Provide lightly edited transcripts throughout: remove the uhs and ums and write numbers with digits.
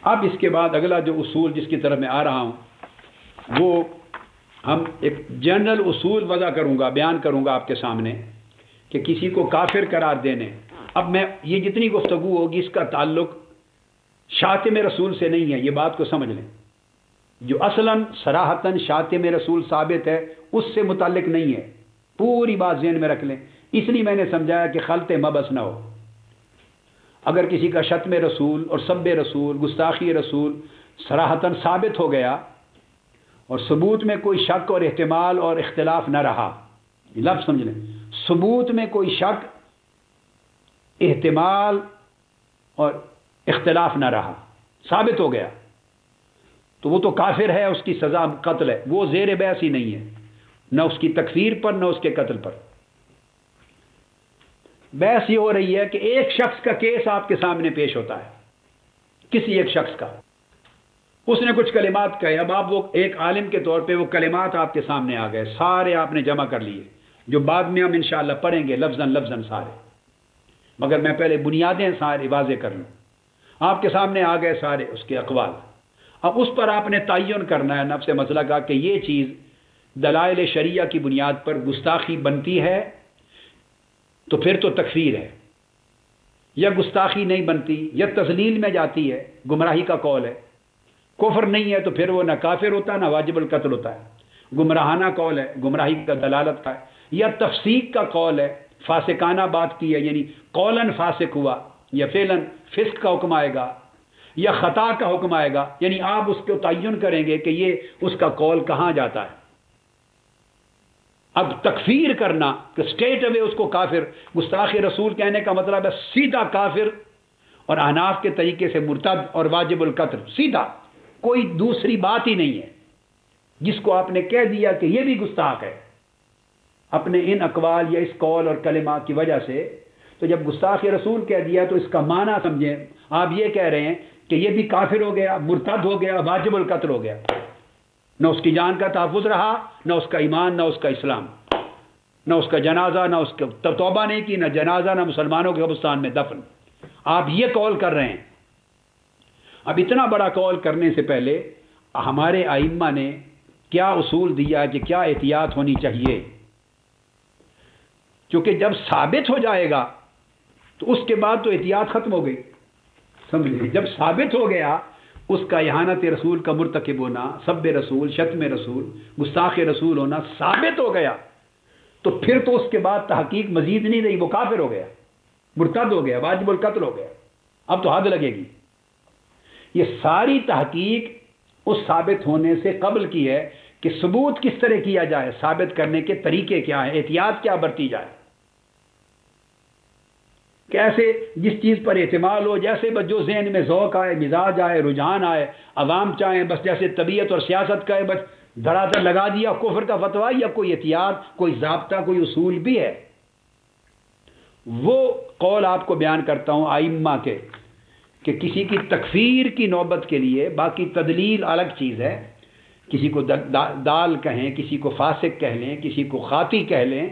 اب اس کے بعد اگلا جو اصول جس کی طرف میں آ رہا ہوں وہ ہم ایک جنرل اصول وضع کروں گا، بیان کروں گا آپ کے سامنے کہ کسی کو کافر قرار دینے. اب میں یہ جتنی گفتگو ہوگی اس کا تعلق شاتم رسول سے نہیں ہے، یہ بات کو سمجھ لیں. جو اصلاً صراحتاً شاتم رسول ثابت ہے اس سے متعلق نہیں ہے، پوری بات ذہن میں رکھ لیں. اس لیے میں نے سمجھایا کہ خلط مبس نہ ہو. اگر کسی کا شتم رسول اور سب رسول گستاخی رسول صراحتاً ثابت ہو گیا اور ثبوت میں کوئی شک اور احتمال اور اختلاف نہ رہا، لفظ سمجھ لیں، ثبوت میں کوئی شک احتمال اور اختلاف نہ رہا، ثابت ہو گیا، تو وہ تو کافر ہے، اس کی سزا قتل ہے. وہ زیر بحث ہی نہیں ہے، نہ اس کی تکفیر پر نہ اس کے قتل پر. بحث یہ ہو رہی ہے کہ ایک شخص کا کیس آپ کے سامنے پیش ہوتا ہے، کسی ایک شخص کا، اس نے کچھ کلمات کہے. اب آپ وہ ایک عالم کے طور پہ وہ کلمات آپ کے سامنے آ گئے، سارے آپ نے جمع کر لیے، جو بعد میں ہم انشاءاللہ پڑھیں گے لفظاً لفظاً سارے، مگر میں پہلے بنیادیں سارے واضح کر لوں. آپ کے سامنے آ گئے سارے اس کے اقوال. اب اس پر آپ نے تعین کرنا ہے نفس مسئلہ کا کہ یہ چیز دلائل شریعہ کی بنیاد پر گستاخی بنتی ہے تو پھر تو تکفیر ہے، یا گستاخی نہیں بنتی یا تضلیل میں جاتی ہے، گمراہی کا قول ہے. کفر نہیں ہے تو پھر وہ نہ کافر ہوتا نہ واجب القتل ہوتا ہے. گمراہانہ قول ہے، گمراہی کا دلالت کا ہے، یا تفسیق کا قول ہے، فاسقانہ بات کی ہے، یعنی قولاً فاسق ہوا، یا فعلاً فسق کا حکم آئے گا، یا خطا کا حکم آئے گا. یعنی آپ اس کو تعین کریں گے کہ یہ اس کا قول کہاں جاتا ہے. اب تکفیر کرنا کہ اسٹیٹ اوے اس کو کافر، گستاخ رسول کہنے کا مطلب ہے سیدھا کافر اور احناف کے طریقے سے مرتد اور واجب القتل، سیدھا، کوئی دوسری بات ہی نہیں ہے. جس کو آپ نے کہہ دیا کہ یہ بھی گستاخ ہے اپنے ان اقوال یا اس قول اور کلمات کی وجہ سے، تو جب گستاخ رسول کہہ دیا تو اس کا معنی سمجھیں. آپ یہ کہہ رہے ہیں کہ یہ بھی کافر ہو گیا، مرتد ہو گیا، واجب القتل ہو گیا. نہ اس کی جان کا تحفظ رہا، نہ اس کا ایمان، نہ اس کا اسلام، نہ اس کا جنازہ، نہ اس کا توبہ نہیں کی، نہ جنازہ، نہ مسلمانوں کے قبرستان میں دفن. آپ یہ قول کر رہے ہیں. اب اتنا بڑا قول کرنے سے پہلے ہمارے ائمہ نے کیا اصول دیا کہ کیا احتیاط ہونی چاہیے، کیونکہ جب ثابت ہو جائے گا تو اس کے بعد تو احتیاط ختم ہو گئی. سمجھے، جب ثابت ہو گیا اس کا اہانت رسول کا مرتکب ہونا، سب رسول، شتم رسول، گستاخ رسول ہونا ثابت ہو گیا، تو پھر تو اس کے بعد تحقیق مزید نہیں رہی، وہ کافر ہو گیا، مرتد ہو گیا، واجب القتل ہو گیا. اب تو حد لگے گی. یہ ساری تحقیق اس ثابت ہونے سے قبل کی ہے کہ ثبوت کس طرح کیا جائے، ثابت کرنے کے طریقے کیا ہیں، احتیاط کیا برتی جائے. کیسے جس چیز پر اعتماد ہو، جیسے بس جو ذہن میں ذوق آئے، مزاج آئے، رجحان آئے، عوام چاہیں بس جیسے طبیعت اور سیاست کا ہے بس دھڑا دھڑ لگا دیا کفر کا فتویٰ، یا کوئی احتیاط، کوئی ضابطہ، کوئی اصول بھی ہے. وہ قول آپ کو بیان کرتا ہوں ائمہ کے کہ کسی کی تکفیر کی نوبت کے لیے، باقی تدلیل الگ چیز ہے، کسی کو دال کہیں، کسی کو فاسق کہہ لیں، کسی کو خاطی کہہ لیں،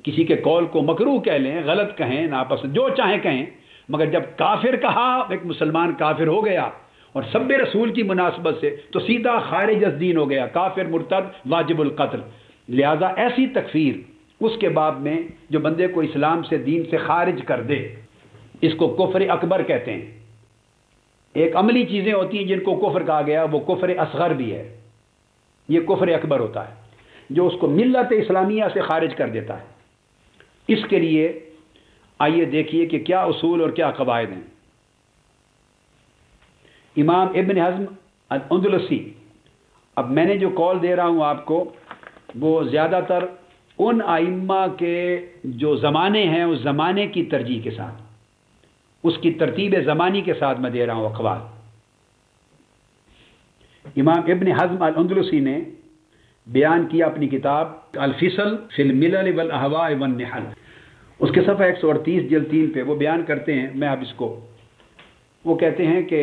کسی کے قول کو مکروہ کہہ لیں، غلط کہیں، ناپسند، جو چاہیں کہیں، مگر جب کافر کہا، ایک مسلمان کافر ہو گیا اور سب رسول کی مناسبت سے تو سیدھا خارج از دین ہو گیا، کافر، مرتد، واجب القتل. لہذا ایسی تکفیر اس کے باب میں جو بندے کو اسلام سے، دین سے خارج کر دے، اس کو کفر اکبر کہتے ہیں. ایک عملی چیزیں ہوتی ہیں جن کو کفر کہا گیا، وہ کفر اصغر بھی ہے، یہ کفر اکبر ہوتا ہے جو اس کو ملت اسلامیہ سے خارج کر دیتا ہے. اس کے لیے آئیے دیکھیے کہ کیا اصول اور کیا قواعد ہیں. امام ابن حزم الاندلسی، اب میں نے جو قول دے رہا ہوں آپ کو، وہ زیادہ تر ان ائمہ کے جو زمانے ہیں اس زمانے کی ترجیح کے ساتھ، اس کی ترتیب زمانی کے ساتھ میں دے رہا ہوں اقوال. امام ابن حزم الاندلسی نے بیان کیا اپنی کتاب الفصل فی الملل والاہواء والنحل، اس کے صفحہ 138 جلد 3 پہ وہ بیان کرتے ہیں. میں اب اس کو، وہ کہتے ہیں کہ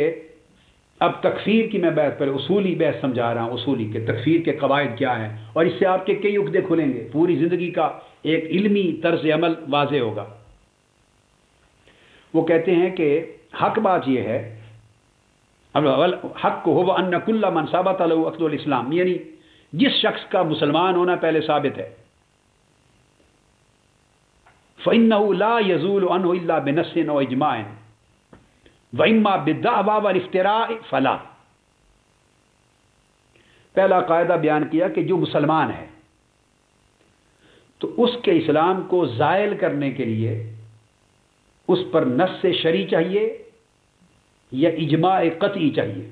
اب تکفیر کی میں بحث پر اصولی بحث سمجھا رہا ہوں، اصولی کہ تکفیر کے قواعد کیا ہیں، اور اس سے آپ کے کئی عقدے کھلیں گے، پوری زندگی کا ایک علمی طرز عمل واضح ہوگا. وہ کہتے ہیں کہ حق بات یہ ہے، حق هو ان كل من ثبت له عقد الاسلام، یعنی جس شخص کا مسلمان ہونا پہلے ثابت ہے، فإنه لا يزول عنه إلا بنص أو إجماع وإما بالدعوى والافتراء فلا. پہلا قاعدہ بیان کیا کہ جو مسلمان ہے تو اس کے اسلام کو زائل کرنے کے لیے اس پر نص شرعی چاہیے یا اجماع قطعی چاہیے.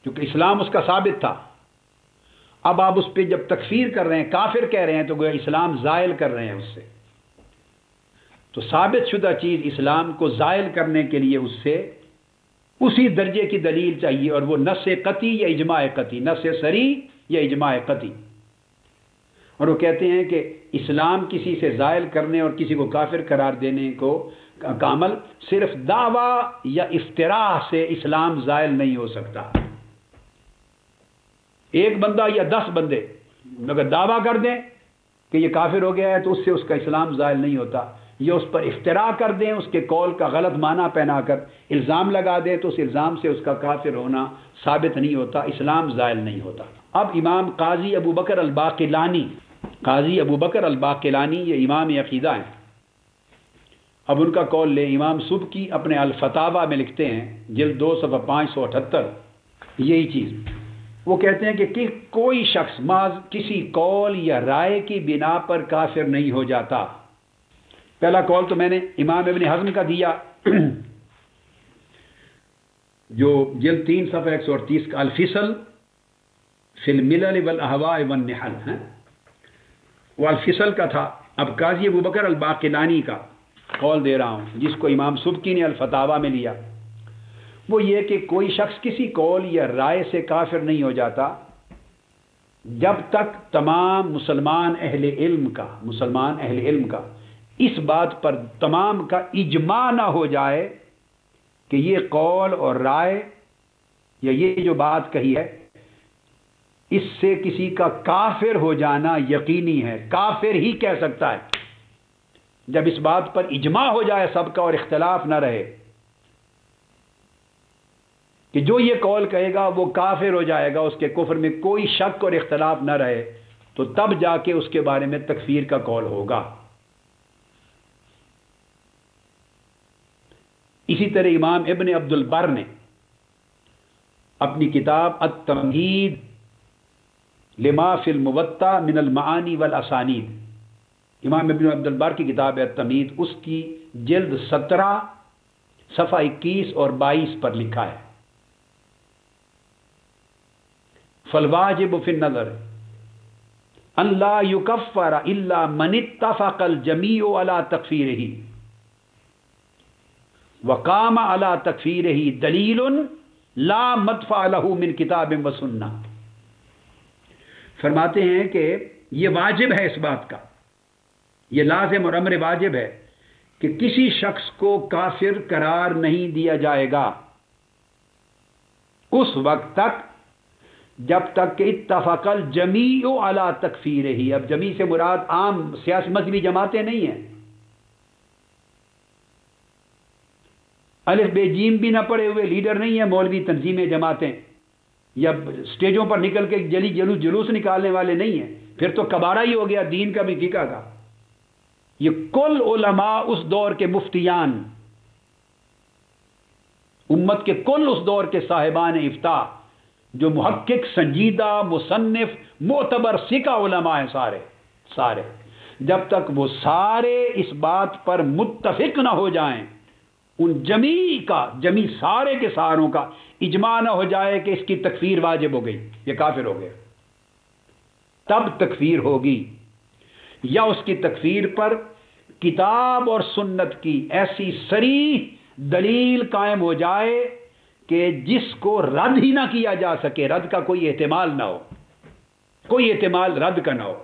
کیونکہ اسلام اس کا ثابت تھا، اب آپ اس پہ جب تکفیر کر رہے ہیں، کافر کہہ رہے ہیں، تو گویا اسلام زائل کر رہے ہیں اس سے. تو ثابت شدہ چیز اسلام کو زائل کرنے کے لیے اس سے اسی درجے کی دلیل چاہیے، اور وہ نص قطعی یا اجماع قطعی، نص صریح یا اجماع قطعی. اور وہ کہتے ہیں کہ اسلام کسی سے زائل کرنے اور کسی کو کافر قرار دینے کا عمل صرف دعویٰ یا افتراء سے اسلام زائل نہیں ہو سکتا. ایک بندہ یا 10 بندے اگر دعویٰ کر دیں کہ یہ کافر ہو گیا ہے تو اس سے اس کا اسلام زائل نہیں ہوتا، یا اس پر افتراء کر دیں، اس کے قول کا غلط معنی پہنا کر الزام لگا دیں تو اس الزام سے اس کا کافر ہونا ثابت نہیں ہوتا، اسلام زائل نہیں ہوتا. اب امام قاضی ابو بکر الباقلانی یہ امام عقیدہ ہیں. اب ان کا قول لیں. امام سبکی اپنے الفتاوی میں لکھتے ہیں، جلد 2 صفحہ 578 یہی چیز. وہ کہتے ہیں کہ کوئی شخص محض کسی قول یا رائے کی بنا پر کافر نہیں ہو جاتا. پہلا قول تو میں نے امام ابن حزم کا دیا جو جلد 3 صفحہ 138 کا الفصل فی الملل والاہواء والنحل ہے، وہ الفصل کا تھا. اب قاضی ابو بکر الباقلانی کا قول دے رہا ہوں جس کو امام سبکی نے الفتاوی میں لیا. وہ یہ کہ کوئی شخص کسی قول یا رائے سے کافر نہیں ہو جاتا جب تک تمام مسلمان اہل علم کا اس بات پر تمام کا اجماع نہ ہو جائے کہ یہ قول اور رائے یا یہ جو بات کہی ہے اس سے کسی کا کافر ہو جانا یقینی ہے. کافر ہی کہہ سکتا ہے جب اس بات پر اجماع ہو جائے سب کا اور اختلاف نہ رہے کہ جو یہ قول کہے گا وہ کافر ہو جائے گا، اس کے کفر میں کوئی شک اور اختلاف نہ رہے، تو تب جا کے اس کے بارے میں تکفیر کا قول ہوگا. اسی طرح امام ابن عبد البر نے اپنی کتاب التمہید لما فی الموطا من المعانی والاسانید، امام ابن عبد البر کی کتاب ہے التمہید، اس کی جلد 17 صفحہ 21 اور 22 پر لکھا ہے فالواجب فی النظر ان لا یکفر الا من اتفق الجمیع علی تکفیرہ وقام علی تکفیرہ دلیل لا مدفع له من کتاب و سنہ. فرماتے ہیں کہ یہ واجب ہے، اس بات کا یہ لازم اور امر واجب ہے کہ کسی شخص کو کافر قرار نہیں دیا جائے گا اس وقت تک جب تک کہ اتفق الجمیع علی تکفیرہ. اب جمیع سے مراد عام سیاسی مذہبی جماعتیں نہیں ہیں، الف بے جیم بھی نہ پڑے ہوئے لیڈر نہیں ہیں، مولوی تنظیمیں جماعتیں یا سٹیجوں پر نکل کے جلوس نکالنے والے نہیں ہیں، پھر تو کباڑہ ہی ہو گیا دین کا بھی فقہ کا. یہ کل علماء اس دور کے مفتیان، امت کے کل اس دور کے صاحبان افتاء جو محقق، سنجیدہ، مصنف، معتبر ثقہ علماء ہیں سارے جب تک وہ سارے اس بات پر متفق نہ ہو جائیں، ان جمیع سارے کے ساروں کا اجماع نہ ہو جائے کہ اس کی تکفیر واجب ہو گئی، یہ کافر ہو گیا، تب تکفیر ہوگی. یا اس کی تکفیر پر کتاب اور سنت کی ایسی صریح دلیل قائم ہو جائے کہ جس کو رد ہی نہ کیا جا سکے، رد کا کوئی احتمال نہ ہو، کوئی احتمال رد کا نہ ہو،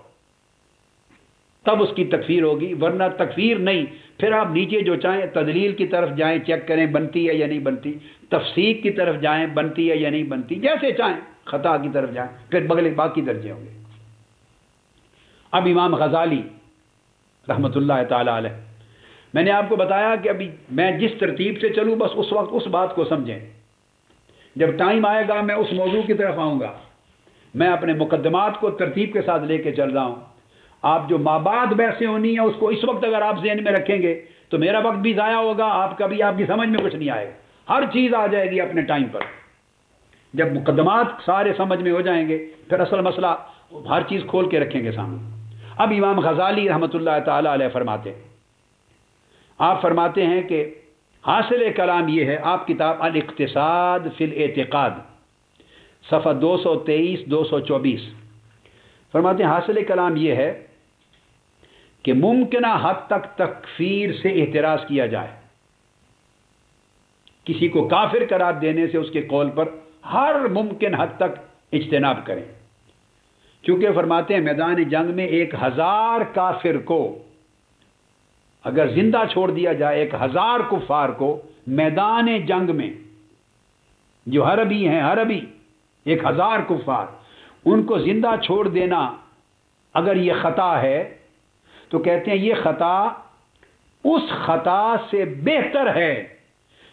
تب اس کی تکفیر ہوگی. ورنہ تکفیر نہیں، پھر آپ نیچے جو چاہیں تدلیل کی طرف جائیں، چیک کریں بنتی ہے یا نہیں بنتی، تفسیق کی طرف جائیں بنتی ہے یا نہیں بنتی، جیسے چاہیں خطا کی طرف جائیں، پھر باقی درجے ہوں گے. اب امام غزالی رحمۃ اللہ تعالی علیہ. میں نے آپ کو بتایا کہ ابھی میں جس ترتیب سے چلوں بس اس وقت اس بات کو سمجھیں. جب ٹائم آئے گا میں اس موضوع کی طرف آؤں گا. میں اپنے مقدمات کو ترتیب کے ساتھ لے کے چل رہا ہوں. آپ جو مابعد بحثیں ہونی ہیں اس کو اس وقت اگر آپ ذہن میں رکھیں گے تو میرا وقت بھی ضائع ہوگا، آپ کا بھی، آپ کی سمجھ میں کچھ نہیں آئے گا. ہر چیز آ جائے گی اپنے ٹائم پر. جب مقدمات سارے سمجھ میں ہو جائیں گے پھر اصل مسئلہ ہر چیز کھول کے رکھیں گے سامنے. اب امام غزالی رحمۃ اللہ تعالی علیہ فرماتے ہیں، آپ فرماتے ہیں کہ حاصل کلام یہ ہے، آپ کتاب الاقتصاد فی الاعتقاد صفحہ 223 224 فرماتے ہیں حاصل کلام یہ ہے کہ ممکنہ حد تک تکفیر سے احتراز کیا جائے. کسی کو کافر قرار دینے سے اس کے قول پر ہر ممکن حد تک اجتناب کریں. چونکہ فرماتے ہیں میدان جنگ میں 1000 کافر کو اگر زندہ چھوڑ دیا جائے، 1000 کفار کو میدان جنگ میں، جو حربی ہیں، حربی 1000 کفار، ان کو زندہ چھوڑ دینا اگر یہ خطا ہے تو کہتے ہیں یہ خطا اس خطا سے بہتر ہے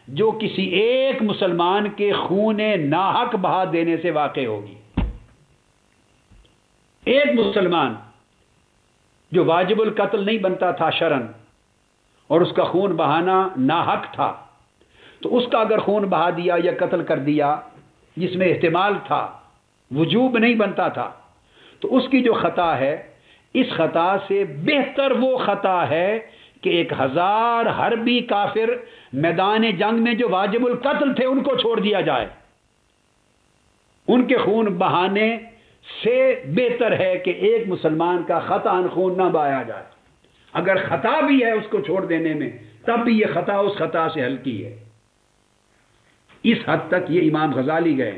جو کسی ایک مسلمان کے خون ناحق بہا دینے سے واقع ہوگی. ایک مسلمان جو واجب القتل نہیں بنتا تھا شرعن اور اس کا خون بہانا ناحق تھا، تو اس کا اگر خون بہا دیا یا قتل کر دیا جس میں احتمال تھا، وجوب نہیں بنتا تھا، تو اس کی جو خطا ہے اس خطا سے بہتر وہ خطا ہے کہ 1000 حربی کافر میدان جنگ میں جو واجب القتل تھے ان کو چھوڑ دیا جائے. ان کے خون بہانے سے بہتر ہے کہ ایک مسلمان کا خطا خون نہ بہایا جائے. اگر خطا بھی ہے اس کو چھوڑ دینے میں تب بھی یہ خطا اس خطا سے ہلکی ہے. اس حد تک یہ امام غزالی گئے.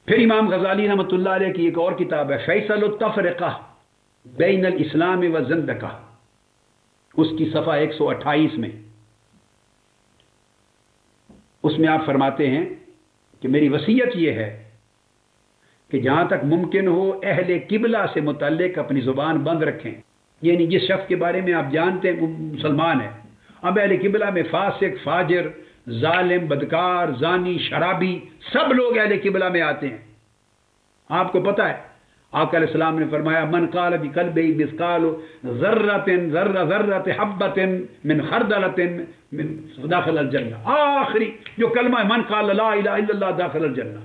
پھر امام غزالی رحمۃ اللہ علیہ کی ایک اور کتاب ہے فیصل التفرقہ بین الاسلام و زندقہ، اس کی صفحہ 128 میں اس میں آپ فرماتے ہیں کہ میری وصیت یہ ہے کہ جہاں تک ممکن ہو اہل قبلہ سے متعلق اپنی زبان بند رکھیں. یعنی جس شخص کے بارے میں آپ جانتے ہیں وہ مسلمان ہے، اب اہل قبلہ میں فاسق، فاجر، ظالم، بدکار، زانی، شرابی سب لوگ اہل قبلہ میں آتے ہیں. آپ کو پتہ ہے آقا علیہ السلام نے فرمایا من قال بقلبه مثقال ذرة حبة من خردلة من داخل الجنہ. آخری جو کلمہ ہے من قال لا الہ الا اللہ داخل الجنہ.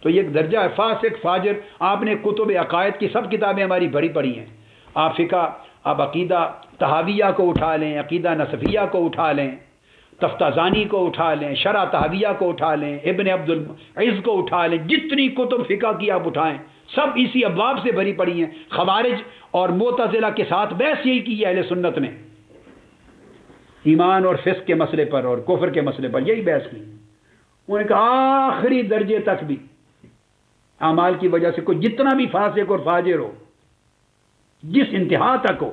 تو یہ ایک درجہ ہے فاسق، فاجر. آپ نے کتب عقائد کی سب کتابیں ہماری پڑھی ہیں. آپ فقہ، آپ عقیدہ طحاویہ کو اٹھا لیں، عقیدہ نصفیہ کو اٹھا لیں، تفتازانی کو اٹھا لیں، شرح طحاویہ کو اٹھا لیں، ابن عبد العز کو اٹھا لیں، جتنی کتب فقہ کی آپ اٹھائیں سب اسی ابواب سے بھری پڑی ہیں. خوارج اور معتزلہ کے ساتھ بحث یہی کی ہے اہل سنت نے، ایمان اور فسق کے مسئلے پر اور کفر کے مسئلے پر یہی بحث کی. انہوں نے کہا آخری درجے تک بھی اعمال کی وجہ سے کوئی جتنا بھی فاسق اور فاجر ہو، جس انتہا تک ہو،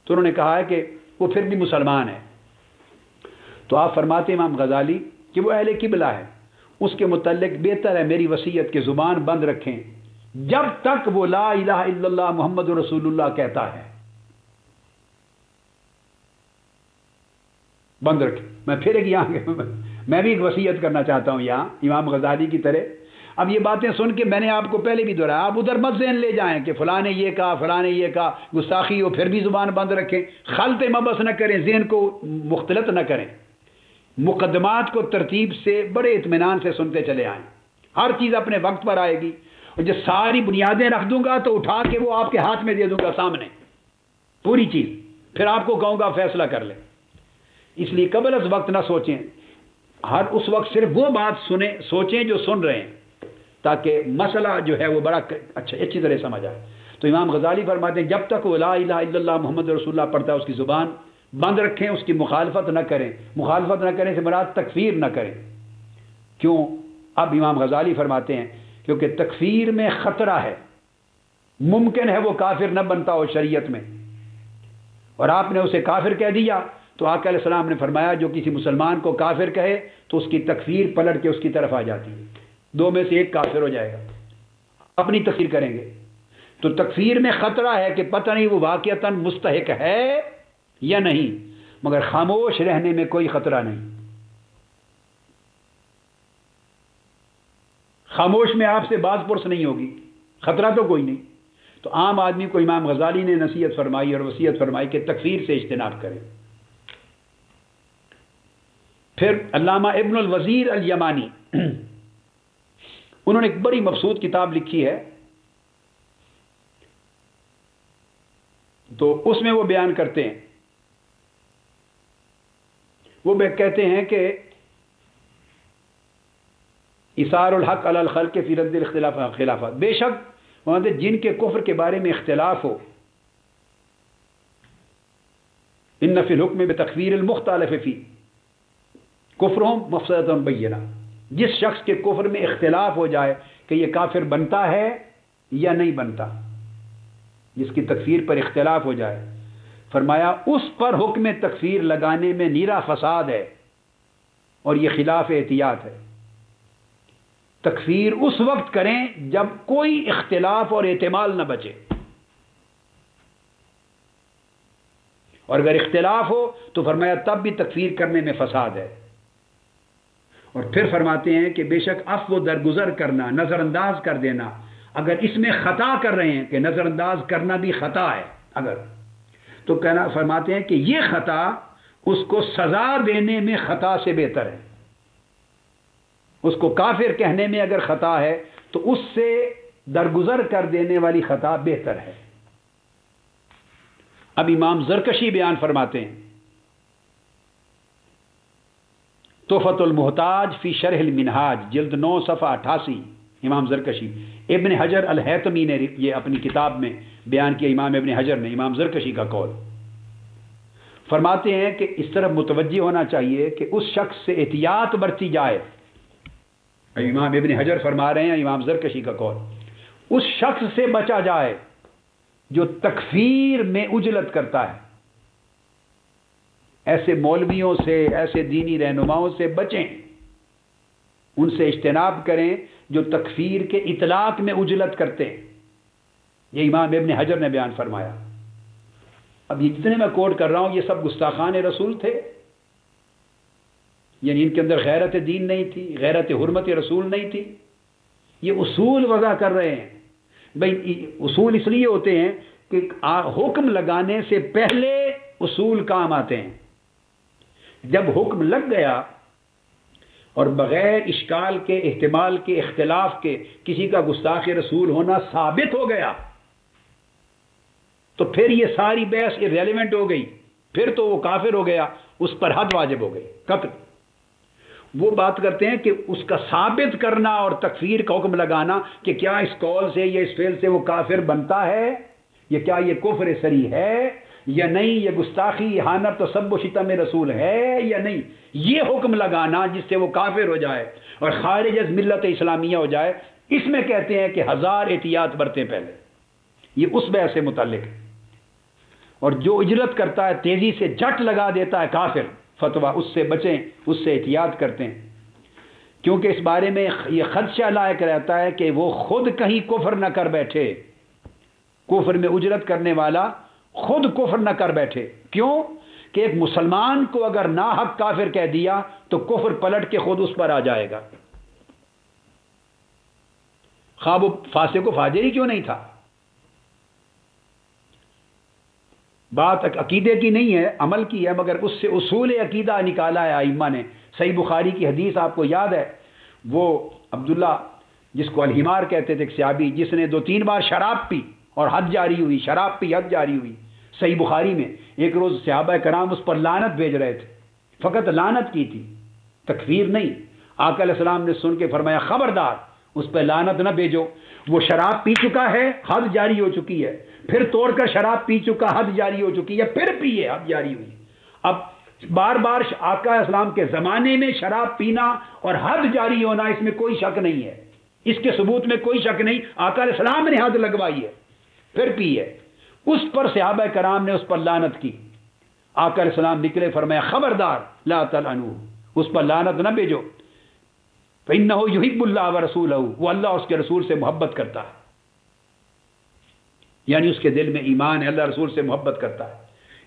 تو انہوں نے کہا ہے کہ وہ پھر بھی مسلمان ہے. تو آپ فرماتے امام غزالی کہ وہ اہل قبلہ ہے، اس کے متعلق بہتر ہے میری وصیت کے زبان بند رکھیں جب تک وہ لا الہ الا اللہ محمد رسول اللہ کہتا ہے. بند رکھیں. میں پھر ایک یہاں میں بھی ایک وصیت کرنا چاہتا ہوں یہاں امام غزالی کی طرح. اب یہ باتیں سن کے میں نے آپ کو پہلے بھی دہرایا، آپ ادھر مت ذہن لے جائیں کہ فلاں نے یہ کہا، فلاں نے یہ کہا، گستاخی ہو، پھر بھی زبان بند رکھیں. خلط مبس نہ کریں، ذہن کو مختلط نہ کریں. مقدمات کو ترتیب سے بڑے اطمینان سے سنتے چلے آئیں. ہر چیز اپنے وقت پر آئے گی، اور جب ساری بنیادیں رکھ دوں گا تو اٹھا کے وہ آپ کے ہاتھ میں دے دوں گا سامنے پوری چیز، پھر آپ کو کہوں گا فیصلہ کر لیں. اس لیے قبل از وقت نہ سوچیں، ہر اس وقت صرف وہ بات سنیں، سوچیں جو سن رہے ہیں، تاکہ مسئلہ جو ہے وہ بڑا اچھی طرح سمجھ آئے. تو امام غزالی فرماتے ہیں جب تک وہ لا الہ الا اللہ محمد رسول اللہ پڑھتا ہے اس کی زبان بند رکھیں، اس کی مخالفت نہ کریں. مخالفت نہ کریں سے مراد تکفیر نہ کریں. کیوں؟ اب امام غزالی فرماتے ہیں کیونکہ تکفیر میں خطرہ ہے، ممکن ہے وہ کافر نہ بنتا ہو شریعت میں، اور آپ نے اسے کافر کہہ دیا تو آقا علیہ السلام نے فرمایا جو کسی مسلمان کو کافر کہے تو اس کی تکفیر پلٹ کے اس کی طرف آ جاتی ہے، دو میں سے ایک کافر ہو جائے گا. اپنی تکفیر کریں گے. تو تکفیر میں خطرہ ہے کہ پتہ نہیں وہ واقعتاً مستحق ہے یا نہیں، مگر خاموش رہنے میں کوئی خطرہ نہیں۔ خاموش میں آپ سے باز پرس نہیں ہوگی، خطرہ تو کوئی نہیں۔ تو عام آدمی کو امام غزالی نے نصیحت فرمائی اور وصیت فرمائی کہ تکفیر سے اجتناب کرے۔ پھر علامہ ابن الوزیر الیمانی انہوں نے ایک بڑی مبسوط کتاب لکھی ہے، تو اس میں وہ بیان کرتے ہیں، وہ کہتے ہیں کہ اثار الحق علی الخلق فی رد خلافات، بے شک جن کے کفر کے بارے میں اختلاف ہو، ان فی الحکم بتکفیر المختلف فی کفرہم مفسدۃ بینہ، جس شخص کے کفر میں اختلاف ہو جائے کہ یہ کافر بنتا ہے یا نہیں بنتا، جس کی تکفیر پر اختلاف ہو جائے، فرمایا اس پر حکم تکفیر لگانے میں نیرا فساد ہے اور یہ خلاف احتیاط ہے۔ تکفیر اس وقت کریں جب کوئی اختلاف اور احتمال نہ بچے، اور اگر اختلاف ہو تو فرمایا تب بھی تکفیر کرنے میں فساد ہے۔ اور پھر فرماتے ہیں کہ بے شک عفو درگزر کرنا، نظر انداز کر دینا، اگر اس میں خطا کر رہے ہیں کہ نظر انداز کرنا بھی خطا ہے اگر، تو کہنا فرماتے ہیں کہ یہ خطا اس کو سزا دینے میں خطا سے بہتر ہے۔ اس کو کافر کہنے میں اگر خطا ہے تو اس سے درگزر کر دینے والی خطا بہتر ہے۔ اب امام زرکشی بیان فرماتے ہیں، تحفۃ المحتاج فی شرح المنہاج جلد 9 صفحہ 88، امام زرکشی، ابن حجر الہیتمی نے یہ اپنی کتاب میں بیان کیا، امام ابن حجر نے امام زرکشی کا قول، فرماتے ہیں کہ اس طرح متوجہ ہونا چاہیے کہ اس شخص سے احتیاط برتی جائے۔ امام ابن حجر فرما رہے ہیں امام زرکشی کا قول، اس شخص سے بچا جائے جو تکفیر میں عجلت کرتا ہے۔ ایسے مولویوں سے، ایسے دینی رہنماؤں سے بچیں، ان سے اجتناب کریں جو تکفیر کے اطلاق میں عجلت کرتے ہیں۔ یہ امام ابن حجر نے بیان فرمایا۔ اب یہ جتنے میں کوٹ کر رہا ہوں یہ سب گستاخان رسول تھے، یعنی ان کے اندر غیرت دین نہیں تھی، غیرت حرمت رسول نہیں تھی۔ یہ اصول وضع کر رہے ہیں۔ بھئی اصول اس لیے ہوتے ہیں کہ حکم لگانے سے پہلے اصول کام آتے ہیں۔ جب حکم لگ گیا اور بغیر اشکال کے، احتمال کے، اختلاف کے کسی کا گستاخ رسول ہونا ثابت ہو گیا تو پھر یہ ساری بحث irrelevant ہو گئی، پھر تو وہ کافر ہو گیا، اس پر حد واجب ہو گئی، قتل۔ وہ بات کرتے ہیں کہ اس کا ثابت کرنا اور تکفیر کا حکم لگانا کہ کیا اس قول سے یا اس فعل سے وہ کافر بنتا ہے، یا کیا یہ کفر صریح ہے یا نہیں، یہ گستاخی، اہانت، تسب و شتم رسول ہے یا نہیں، یہ حکم لگانا جس سے وہ کافر ہو جائے اور خارج از ملت اسلامیہ ہو جائے، اس میں کہتے ہیں کہ 1000 احتیاط برتیں پہلے۔ یہ اس بحث سے متعلق ہے۔ اور جو اجرت کرتا ہے، تیزی سے جھٹ لگا دیتا ہے کافر فتویٰ، اس سے بچیں، اس سے احتیاط کرتے ہیں، کیونکہ اس بارے میں یہ خدشہ لائق رہتا ہے کہ وہ خود کہیں کفر نہ کر بیٹھے، کفر میں اجرت کرنے والا خود کفر نہ کر بیٹھے۔ کیوں کہ ایک مسلمان کو اگر ناحق کافر کہہ دیا تو کفر پلٹ کے خود اس پر آ جائے گا، خواہ وہ فاسق و فاجر ہی کیوں نہیں تھا۔ بات عقیدے کی نہیں ہے، عمل کی ہے، مگر اس سے اصول عقیدہ نکالا ہے ائمہ نے۔ صحیح بخاری کی حدیث آپ کو یاد ہے، وہ عبداللہ جس کو الحمار کہتے تھے، ایک صحابی جس نے 2-3 بار شراب پی اور حد جاری ہوئی، شراب پی حد جاری ہوئی۔ صحیح بخاری میں ایک روز صحابہ کرام اس پر لعنت بھیج رہے تھے، فقط لعنت کی تھی، تکفیر نہیں۔ آقا علیہ السلام نے سن کے فرمایا خبردار اس پہ لعنت نہ بھیجو، وہ شراب پی چکا ہے، حد جاری ہو چکی ہے، پھر توڑ کر شراب پی چکا، حد جاری ہو چکی ہے، پھر پیے، حد جاری ہوئی۔ اب بار بار آقا علیہ السلام کے زمانے میں شراب پینا اور حد جاری ہونا، اس میں کوئی شک نہیں ہے، اس کے ثبوت میں کوئی شک نہیں، آقا علیہ السلام نے حد لگوائی ہے، پھر پی ہے۔ اس پر صحابہ کرام نے اس پر لعنت کی۔ آقا علیہ السلام نکلے، فرمایا خبردار لا تلعنوہ، اس پر لعنت نہ بھیجو، فإنہ یحب اللہ ورسولہ، وہ اللہ اور اس کے رسول سے محبت کرتا ہے۔ یعنی اس کے دل میں ایمان ہے، اللہ رسول سے محبت کرتا ہے۔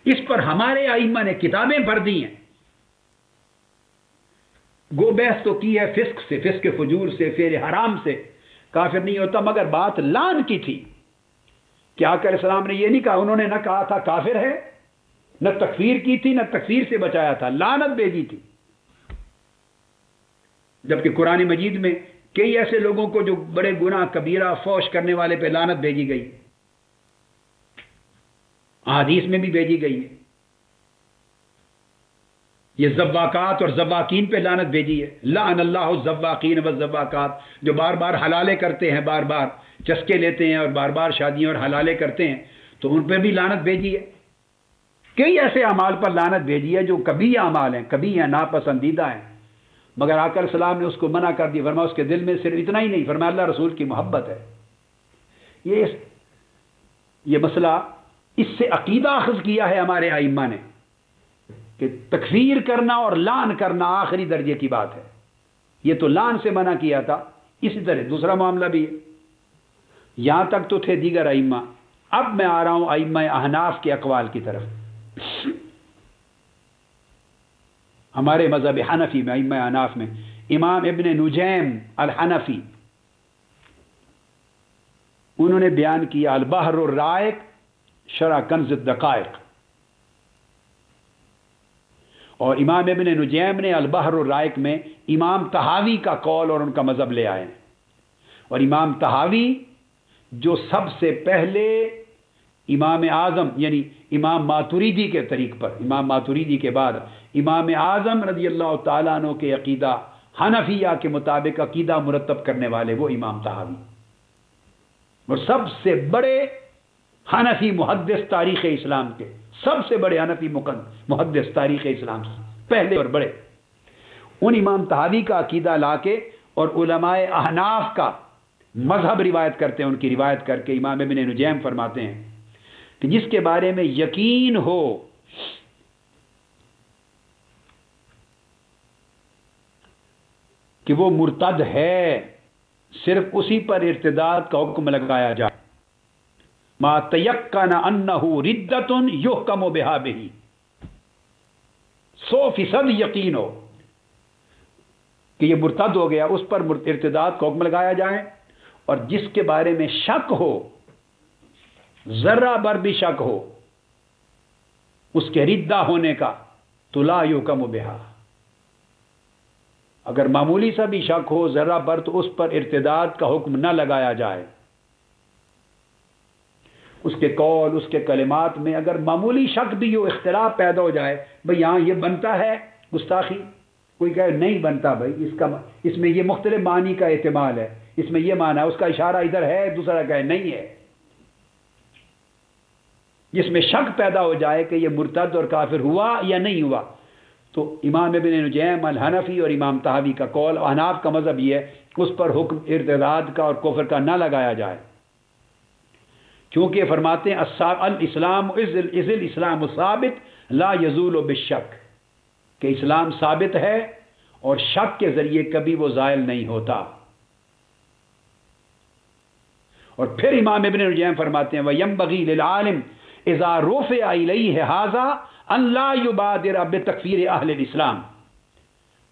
اس پر ہمارے ائمہ نے کتابیں پڑھ دی ہیں۔ گو بحث تو کی ہے فسق سے، فسق فجور سے، فعل حرام سے، کافر نہیں ہوتا، مگر بات لعن کی تھی کہ آقا علیہ السلام نے یہ نہیں کہا، انہوں نے نہ کہا تھا کافر ہے، نہ تکفیر کی تھی، نہ تکفیر سے بچایا تھا، لعنت بھیجی تھی۔ جبکہ قرآن مجید میں کئی ایسے لوگوں کو جو بڑے گناہ کبیرہ فوش کرنے والے پہ لعنت بھیجی گئی، حدیث میں بھی بھیجی گئی ہے۔ یہ زواقات اور زواقین پہ لعنت بھیجی ہے، لعن اللہ الزواقین والزواقات، جو بار بار حلالے کرتے ہیں، بار بار چسکے لیتے ہیں اور بار بار شادیاں اور حلالے کرتے ہیں، تو ان پہ بھی لعنت بھیجی ہے۔ کئی ایسے اعمال پر لعنت بھیجی ہے جو کبھی اعمال ہیں، کبھی ہیں، ناپسندیدہ ہیں، مگر آقا علیہ السلام نے اس کو منع کر دیا۔ فرمایا اس کے دل میں صرف اتنا ہی نہیں، فرمایا اللہ رسول کی محبت ہے۔ یہ مسئلہ، اس سے عقیدہ اخذ کیا ہے ہمارے ائمہ نے کہ تکفیر کرنا اور لعن کرنا آخری درجے کی بات ہے۔ یہ تو لعن سے منع کیا تھا، اسی طرح دوسرا معاملہ بھی ہے۔ یہاں تک تو تھے دیگر ائمہ، اب میں آ رہا ہوں ائمہ احناف کے اقوال کی طرف۔ ہمارے مذہب حنفی میں، ائمہ احناف میں، امام ابن نجیم الحنفی، انہوں نے بیان کیا البحر الرائق شرح کنز الدقائق، اور امام ابن نجیم نے البحر الرائق میں امام طحاوی کا قول اور ان کا مذہب لے آئے ہیں۔ اور امام طحاوی جو سب سے پہلے امام اعظم یعنی امام ماتوریدی کے طریق پر، امام ماتوریدی کے بعد امام اعظم رضی اللہ تعالیٰ عنہ کے عقیدہ حنفیہ کے مطابق عقیدہ مرتب کرنے والے وہ امام طحاوی، اور سب سے بڑے حنفی محدث تاریخ اسلام کے، سب سے بڑے حنفی محدث تاریخ اسلام سے پہلے اور بڑے، ان امام طحاوی کا عقیدہ لا کے اور علماء احناف کا مذہب روایت کرتے ہیں، ان کی روایت کر کے امام ابن نجیم فرماتے ہیں کہ جس کے بارے میں یقین ہو کہ وہ مرتد ہے، صرف اسی پر ارتداد کا حکم لگایا جائے، ما تیقن انہ ردۃ یحکم بہا بہ، 100% یقین ہو کہ یہ مرتد ہو گیا، اس پر ارتداد کا حکم لگایا جائے، اور جس کے بارے میں شک ہو، ذرہ بر بھی شک ہو اس کے ردہ ہونے کا، تو لا یحکم بہا، اگر معمولی سا بھی شک ہو ذرہ بر تو اس پر ارتداد کا حکم نہ لگایا جائے۔ اس کے قول، اس کے کلمات میں اگر معمولی شک بھی ہو، اختلاف پیدا ہو جائے، بھئی یہاں یہ بنتا ہے گستاخی، کوئی کہے نہیں بنتا بھائی، اس میں یہ مختلف معنی کا احتمال ہے، اس میں یہ معنی ہے، اس کا اشارہ ادھر ہے، دوسرا کہے نہیں ہے، جس میں شک پیدا ہو جائے کہ یہ مرتد اور کافر ہوا یا نہیں ہوا، تو امام ابن نجیم الحنفی اور امام طحاوی کا قول، احناف کا مذہب یہ ہے اس پر حکم ارتداد کا اور کفر کا نہ لگایا جائے، کیونکہ فرماتے ہیں الاسلام اذ الاسلام ثابت لا یزول بالشک، کہ اسلام ثابت ہے اور شک کے ذریعے کبھی وہ زائل نہیں ہوتا۔ اور پھر امام ابن نجیم فرماتے ہیں وَيَنبَغِي لِلْعَالِمِ اِذَا رُفِعَ إِلَيْهِ هَذَا أَنْ لَا يُبَادِرَ بِتَكْفِيرِ أَهْلِ الْإِسْلَامِ،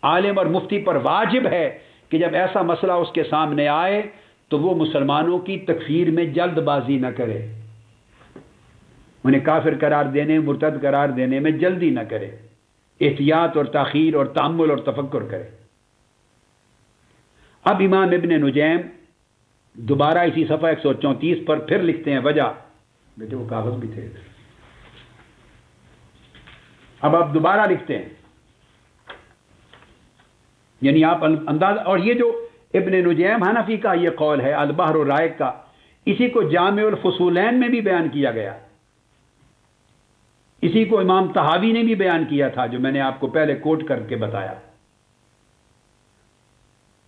عالم اور مفتی پر واجب ہے کہ جب ایسا مسئلہ اس کے سامنے آئے تو وہ مسلمانوں کی تکفیر میں جلد بازی نہ کرے، انہیں کافر قرار دینے، مرتد قرار دینے میں جلدی نہ کرے، احتیاط اور تاخیر اور تأمل اور تفکر کرے۔ اب امام ابن نجیم دوبارہ اسی صفحہ 134 پر پھر لکھتے ہیں وجہ، بیٹے وہ کاغذ بھی تھے، اب آپ دوبارہ لکھتے ہیں، یعنی آپ انداز، اور یہ جو ابن نجیم حنفی کا یہ قول ہے البحر الرائق کا، اسی کو جامع الفصولین میں بھی بیان کیا گیا، اسی کو امام طحاوی نے بھی بیان کیا تھا جو میں نے آپ کو پہلے کوٹ کر کے بتایا۔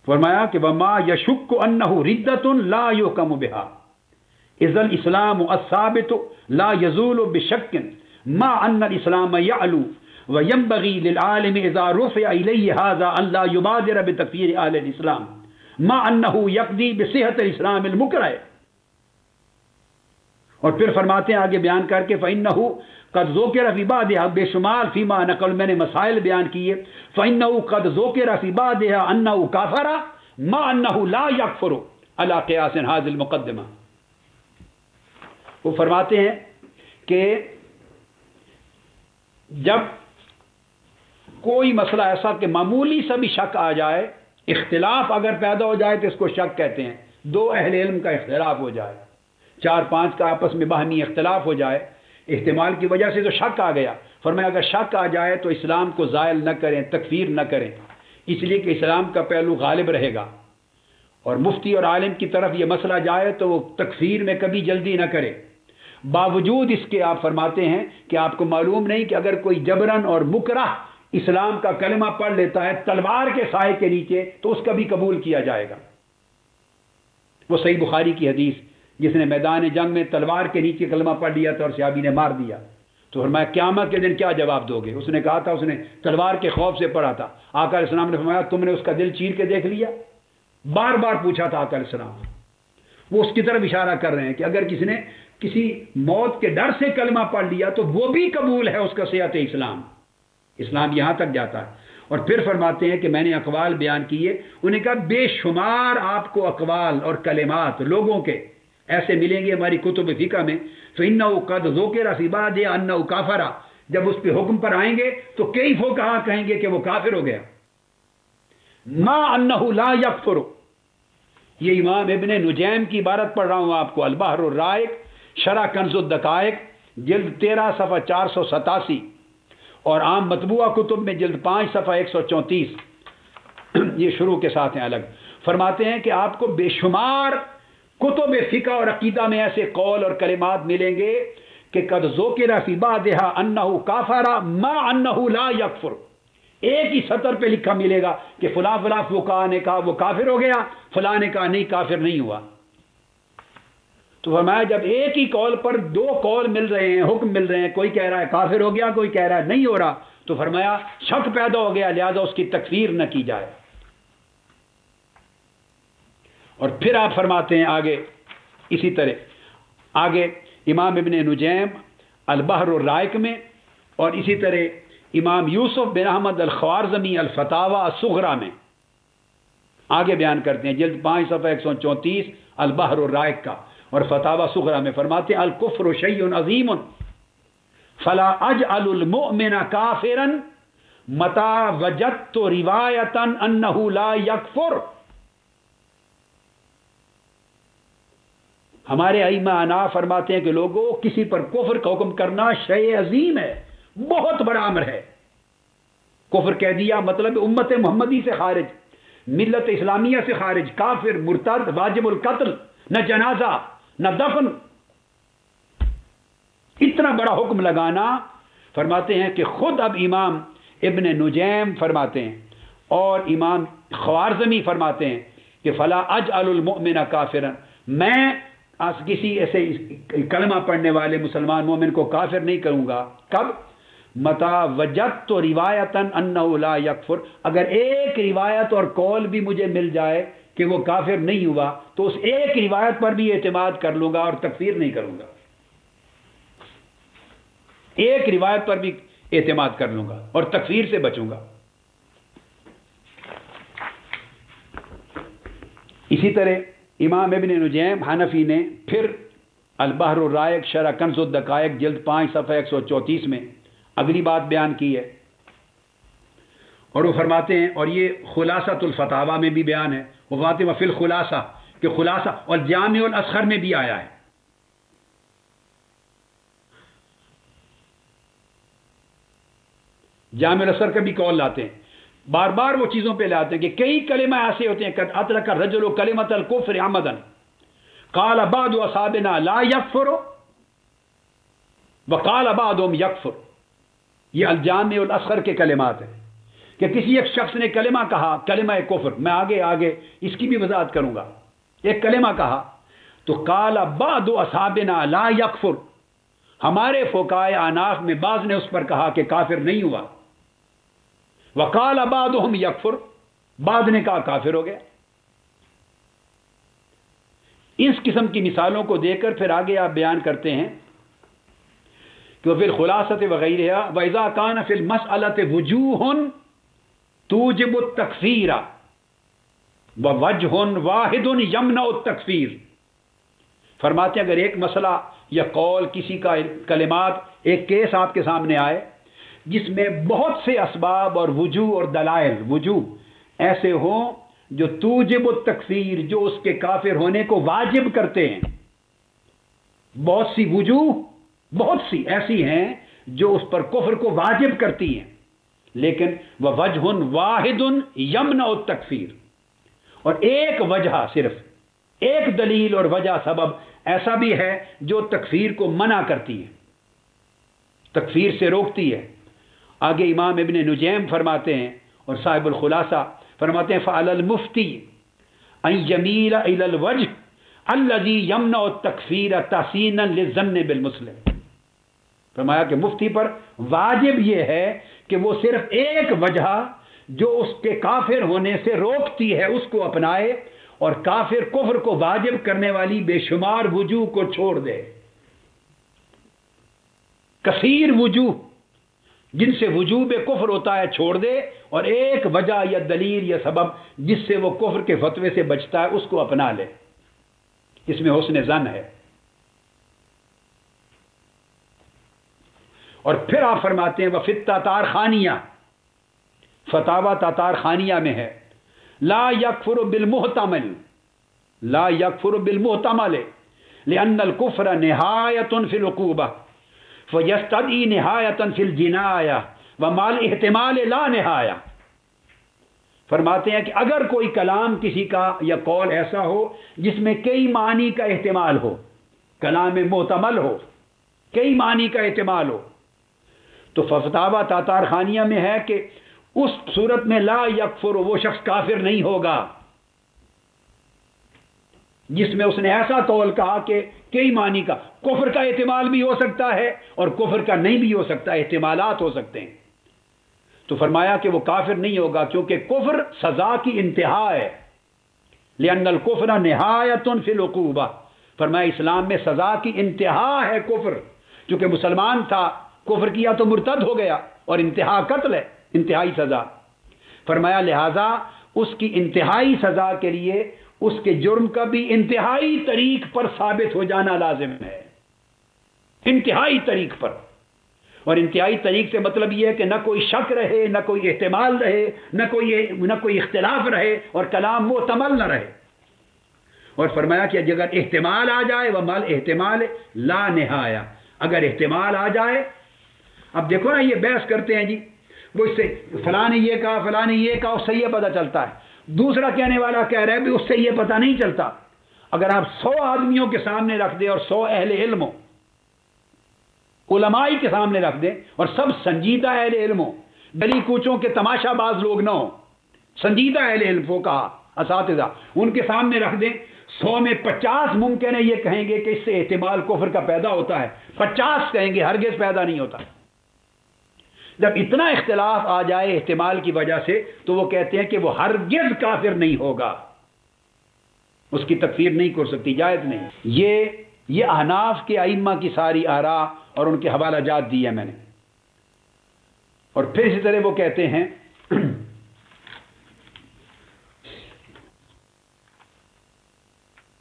فرمایا کہ وَمَا يَشُكُّ أَنَّهُ رِدَّةٌ لَا يُحْكَمُ بِهَا إِذَا الْإِسْلَامُ الثَّابِتُ لَا يَزُولُ بِشَكٍّ مَا أَنَّ الْإِسْلَامَ يَعْلُو وَيَنبَغِي لِلْعَالِمِ إِذَا رُفِعَ إِلَيْهِ هَذَا أَنْ لَا يُبَادِرَ بِتَكْفِيرِ أَهْلِ الْإِسْلَامِ مَا أَنَّهُ يَقْضِي بِصِحَّةِ الْإِسْلَامِ الْمُكْرَهِ، اور پھر فرماتے ہیں آگے بیان کر کے فَإِنَّهُ قَدْ ذُكِرَ فِي بَعْضِهَا، بے شمار فیما نقل میں نے مسائل بیان کیے، فَإِنَّهُ قَدْ ذُكِرَ فِي بَعْضِهَا أَنَّهُ كَافَرَ مَا أَنَّهُ لَا يَكْفُرُ عَلَى قِيَاسٍ هَذِهِ الْمُقَدِّمَةِ۔ وہ فرماتے ہیں کہ جب کوئی مسئلہ ایسا کہ معمولی سا بھی شک آ جائے، اختلاف اگر پیدا ہو جائے تو اس کو شک کہتے ہیں، دو اہل علم کا اختلاف ہو جائے، 4-5 کا آپس میں باہمی اختلاف ہو جائے، احتمال کی وجہ سے تو شک آ گیا، فرمایا اگر شک آ جائے تو اسلام کو زائل نہ کریں، تکفیر نہ کریں، اس لیے کہ اسلام کا پہلو غالب رہے گا، اور مفتی اور عالم کی طرف یہ مسئلہ جائے تو وہ تکفیر میں کبھی جلدی نہ کرے۔ باوجود اس کے آپ فرماتے ہیں کہ آپ کو معلوم نہیں کہ اگر کوئی جبرن اور مکرہ اسلام کا کلمہ پڑھ لیتا ہے تلوار کے سائے کے نیچے تو اس کا بھی قبول کیا جائے گا۔ وہ صحیح بخاری کی حدیث، جس نے میدان جنگ میں تلوار کے نیچے کلمہ پڑھ لیا تھا اور صحابی نے مار دیا، تو فرمایا قیامت کے دن کیا جواب دو گے؟ اس نے کہا تھا اس نے تلوار کے خوف سے پڑھا تھا۔ آقا علیہ السلام نے فرمایا تم نے اس کا دل چیر کے دیکھ لیا؟ بار بار پوچھا تھا آقا علیہ السلام۔ وہ اس کی طرف اشارہ کر رہے ہیں کہ اگر کسی نے کسی موت کے ڈر سے کلمہ پڑھ لیا تو وہ بھی قبول ہے اس کا صحت اسلام، اسلام یہاں تک جاتا ہے۔ اور پھر فرماتے ہیں کہ میں نے اقوال بیان کیے، انہیں کہا بے شمار آپ کو اقوال اور کلمات لوگوں کے ایسے ملیں گے ہماری کتب فقہ میں، فَإِنَّهُ قَدْ ذُكِرَ فِي بَعْضِهَا أَنَّهُ كَافَرَ، جب اس پہ حکم پر آئیں گے تو کئی فقہا کہیں گے کہ وہ کافر ہو گیا۔ مَا أَنَّهُ لَا يَكْفُرُ، یہ امام ابن نجیم کی عبارت پڑھ رہا ہوں آپ کو، البحر الرائق شرح کنز الدقائق جلد 13 صفحہ 487، اور عام مطبوعہ کتب میں جلد 5 صفحہ 134، یہ شروع کے ساتھ ہیں الگ۔ فرماتے ہیں کہ آپ کو بے شمار کتب فقہ اور عقیدہ میں ایسے قول اور کلمات ملیں گے کہ قد ذکر فی بعضها انه کافر ما انه لا یکفر، ایک ہی سطر پہ لکھا ملے گا کہ فلاں فلاں فقہا نے کہا وہ کافر ہو گیا، فلاں نے کہا نہیں کافر نہیں ہوا۔ تو فرمایا جب ایک ہی قول پر 2 قول مل رہے ہیں، حکم مل رہے ہیں، کوئی کہہ رہا ہے کافر ہو گیا، کوئی کہہ رہا ہے نہیں ہو رہا، تو فرمایا شک پیدا ہو گیا، لہذا اس کی تکفیر نہ کی جائے۔ اور پھر آپ فرماتے ہیں آگے اسی طرح، آگے امام ابن نجیم البحر الرائق میں، اور اسی طرح امام یوسف بن احمد الخوارزمی الفتاوی الصغریٰ میں آگے بیان کرتے ہیں، جلد 5 صفحہ 134 البحر الرائق کا، اور فتاوی صغریٰ میں فرماتے ہیں الکفر شیء عظیم فلا اجعل المؤمن کافرا متى وجدت روایۃ انه لا یکفر۔ ہمارے ائمہ انا فرماتے ہیں کہ لوگوں کسی پر کفر کا حکم کرنا شیء عظیم ہے، بہت بڑا امر ہے۔ کفر کہہ دیا مطلب امت محمدی سے خارج، ملت اسلامیہ سے خارج، کافر، مرتد، واجب القتل، نہ جنازہ نہ دفن، اتنا بڑا حکم لگانا۔ فرماتے ہیں کہ خود اب امام ابن نجیم فرماتے ہیں اور امام خوارزمی فرماتے ہیں کہ فلا اجعل المؤمن کافرا، میں کسی ایسے کلمہ پڑھنے والے مسلمان مومن کو کافر نہیں کروں گا۔ کب؟ متا وجدت روایتا انه لا یکفر، اگر ایک روایت اور قول بھی مجھے مل جائے کہ وہ کافر نہیں ہوا تو اس ایک روایت پر بھی اعتماد کر لوں گا اور تکفیر نہیں کروں گا، ایک روایت پر بھی اعتماد کر لوں گا اور تکفیر سے بچوں گا۔ اسی طرح امام ابن نجیم حنفی نے پھر البحر الرائق شرح کنز الدقائق جلد 5 صفحہ 134 میں اگلی بات بیان کی ہے، اور وہ فرماتے ہیں، اور یہ خلاصۃ الفتاوی میں بھی بیان ہے، وہ فرماتے ہیں فی الخلاصہ، کہ خلاصہ اور جامع الاصغر میں بھی آیا ہے۔ جامع الاصغر کا بھی قول لاتے ہیں، بار بار وہ چیزوں پہ لاتے ہیں کہ کئی کلمہ ایسے ہوتے ہیں قد اطلق الرجل کلمۃ الکفر عمدا قال بعض اصحابنا لا یکفر وقال بعضهم یکفر، یہ الجامع الاصغر کے کلمات ہیں کہ کسی ایک شخص نے کلمہ کہا، کلمہ کفر، میں آگے اس کی بھی وضاحت کروں گا، ایک کلمہ کہا تو قال بعض اصحابنا لا یکفر، ہمارے فقہائے اعناف میں بعض نے اس پر کہا کہ کافر نہیں ہوا، وقال بعضهم یکفر، بعض نے کہا کافر ہو گیا۔ اس قسم کی مثالوں کو دے کر پھر آگے آپ بیان کرتے ہیں کہ پھر خلاصت وغیرہ وَإِذَا كَانَ فِي الْمَسْأَلَةِ وُجُوهٌ تُوجِبُ التَّكْفِيرَ وَوَجْهٌ وَاحِدٌ يَمْنَعُ التَّكْفِيرَ. فرماتے ہیں اگر ایک مسئلہ یا قول کسی کا کلمات ایک کیس آپ کے سامنے آئے جس میں بہت سے اسباب اور وجوہ اور دلائل وجوہ ایسے ہوں جو توجب التکفیر جو اس کے کافر ہونے کو واجب کرتے ہیں، بہت سی وجوہ بہت سی ایسی ہیں جو اس پر کفر کو واجب کرتی ہیں، لیکن وَوَجْهٌ وَاحِدٌ يَمْنَعُ التَّكْفِيرَ، اور ایک وجہ صرف ایک دلیل اور وجہ سبب ایسا بھی ہے جو تکفیر کو منع کرتی ہے، تکفیر سے روکتی ہے. آگے امام ابن نجیم فرماتے ہیں اور صاحب الخلاصہ فرماتے ہیں فعلی المفتی ان یمیل الی الوجہ الذی یمنع التکفیر تحسینا للظن بالمسلم. فرمایا کہ مفتی پر واجب یہ ہے کہ وہ صرف ایک وجہ جو اس کے کافر ہونے سے روکتی ہے اس کو اپنائے اور کافر کفر کو واجب کرنے والی بے شمار وجوہ کو چھوڑ دے. کثیر وجوہ جن سے وجوب کفر ہوتا ہے چھوڑ دے، اور ایک وجہ یا دلیل یا سبب جس سے وہ کفر کے فتوے سے بچتا ہے اس کو اپنا لے. اس میں حسن ظن ہے. اور پھر آپ فرماتے ہیں وفی التتار خانیہ، فتاوی تتار خانیہ میں ہے لا یکفر بالمحتمل لا یکفر بالمحتمل لأن الكفر نہایت فی العقوبہ فیستدعی نہایت فی الجنایہ ومال احتمال لا نہایہ. فرماتے ہیں کہ اگر کوئی کلام کسی کا یا قول ایسا ہو جس میں کئی معنی کا احتمال ہو، کلام محتمل ہو، کئی معنی کا احتمال ہو، تو فتاوی تاتار خانیہ میں ہے کہ اس صورت میں لا یکفر وہ شخص کافر نہیں ہوگا جس میں اس نے ایسا قول کہا کہ کئی معنی کا کفر کا احتمال بھی ہو سکتا ہے اور کفر کا نہیں بھی ہو سکتا، احتمالات ہو سکتے ہیں. تو فرمایا کہ وہ کافر نہیں ہوگا کیونکہ کفر سزا کی انتہا ہے. لأن الکفر نہایت فی العقوبہ، فرمایا اسلام میں سزا کی انتہا ہے کفر. چونکہ مسلمان تھا، کفر کیا تو مرتد ہو گیا اور انتہا قتل ہے، انتہائی سزا. فرمایا لہذا اس کی انتہائی سزا کے لیے اس کے جرم کا بھی انتہائی طریق پر ثابت ہو جانا لازم ہے، انتہائی طریق پر. اور انتہائی طریق سے مطلب یہ ہے کہ نہ کوئی شک رہے، نہ کوئی احتمال رہے، نہ کوئی اختلاف رہے، اور کلام محتمل نہ رہے. اور فرمایا کہ اگر احتمال آ جائے ومال احتمال لا نہایہ، اگر احتمال آ جائے. اب دیکھو نا یہ بحث کرتے ہیں جی وہ اس سے فلاں نے یہ کہا فلاں نے یہ کہا، اس سے یہ پتہ چلتا ہے. دوسرا کہنے والا کہہ رہا ہے بھی اس سے یہ پتہ نہیں چلتا. اگر آپ 100 آدمیوں کے سامنے رکھ دیں اور 100 اہل علم ہو، علماء کے سامنے رکھ دیں اور سب سنجیدہ اہل علم ہو، گلی کوچوں کے تماشا باز لوگ نہ ہوں، سنجیدہ اہل علم ہو کہا اساتذہ، ان کے سامنے رکھ دیں، 100 میں 50 ممکن ہے یہ کہیں گے کہ اس سے احتمال کفر کا پیدا ہوتا ہے، 50 کہیں گے ہرگز پیدا نہیں ہوتا. جب اتنا اختلاف آ جائے احتمال کی وجہ سے تو وہ کہتے ہیں کہ وہ ہرگز کافر نہیں ہوگا، اس کی تکفیر نہیں کر سکتی، جائز نہیں. یہ احناف کے ائمہ کی ساری آراء اور ان کے حوالہ جات دی ہے میں نے. اور پھر اسی طرح وہ کہتے ہیں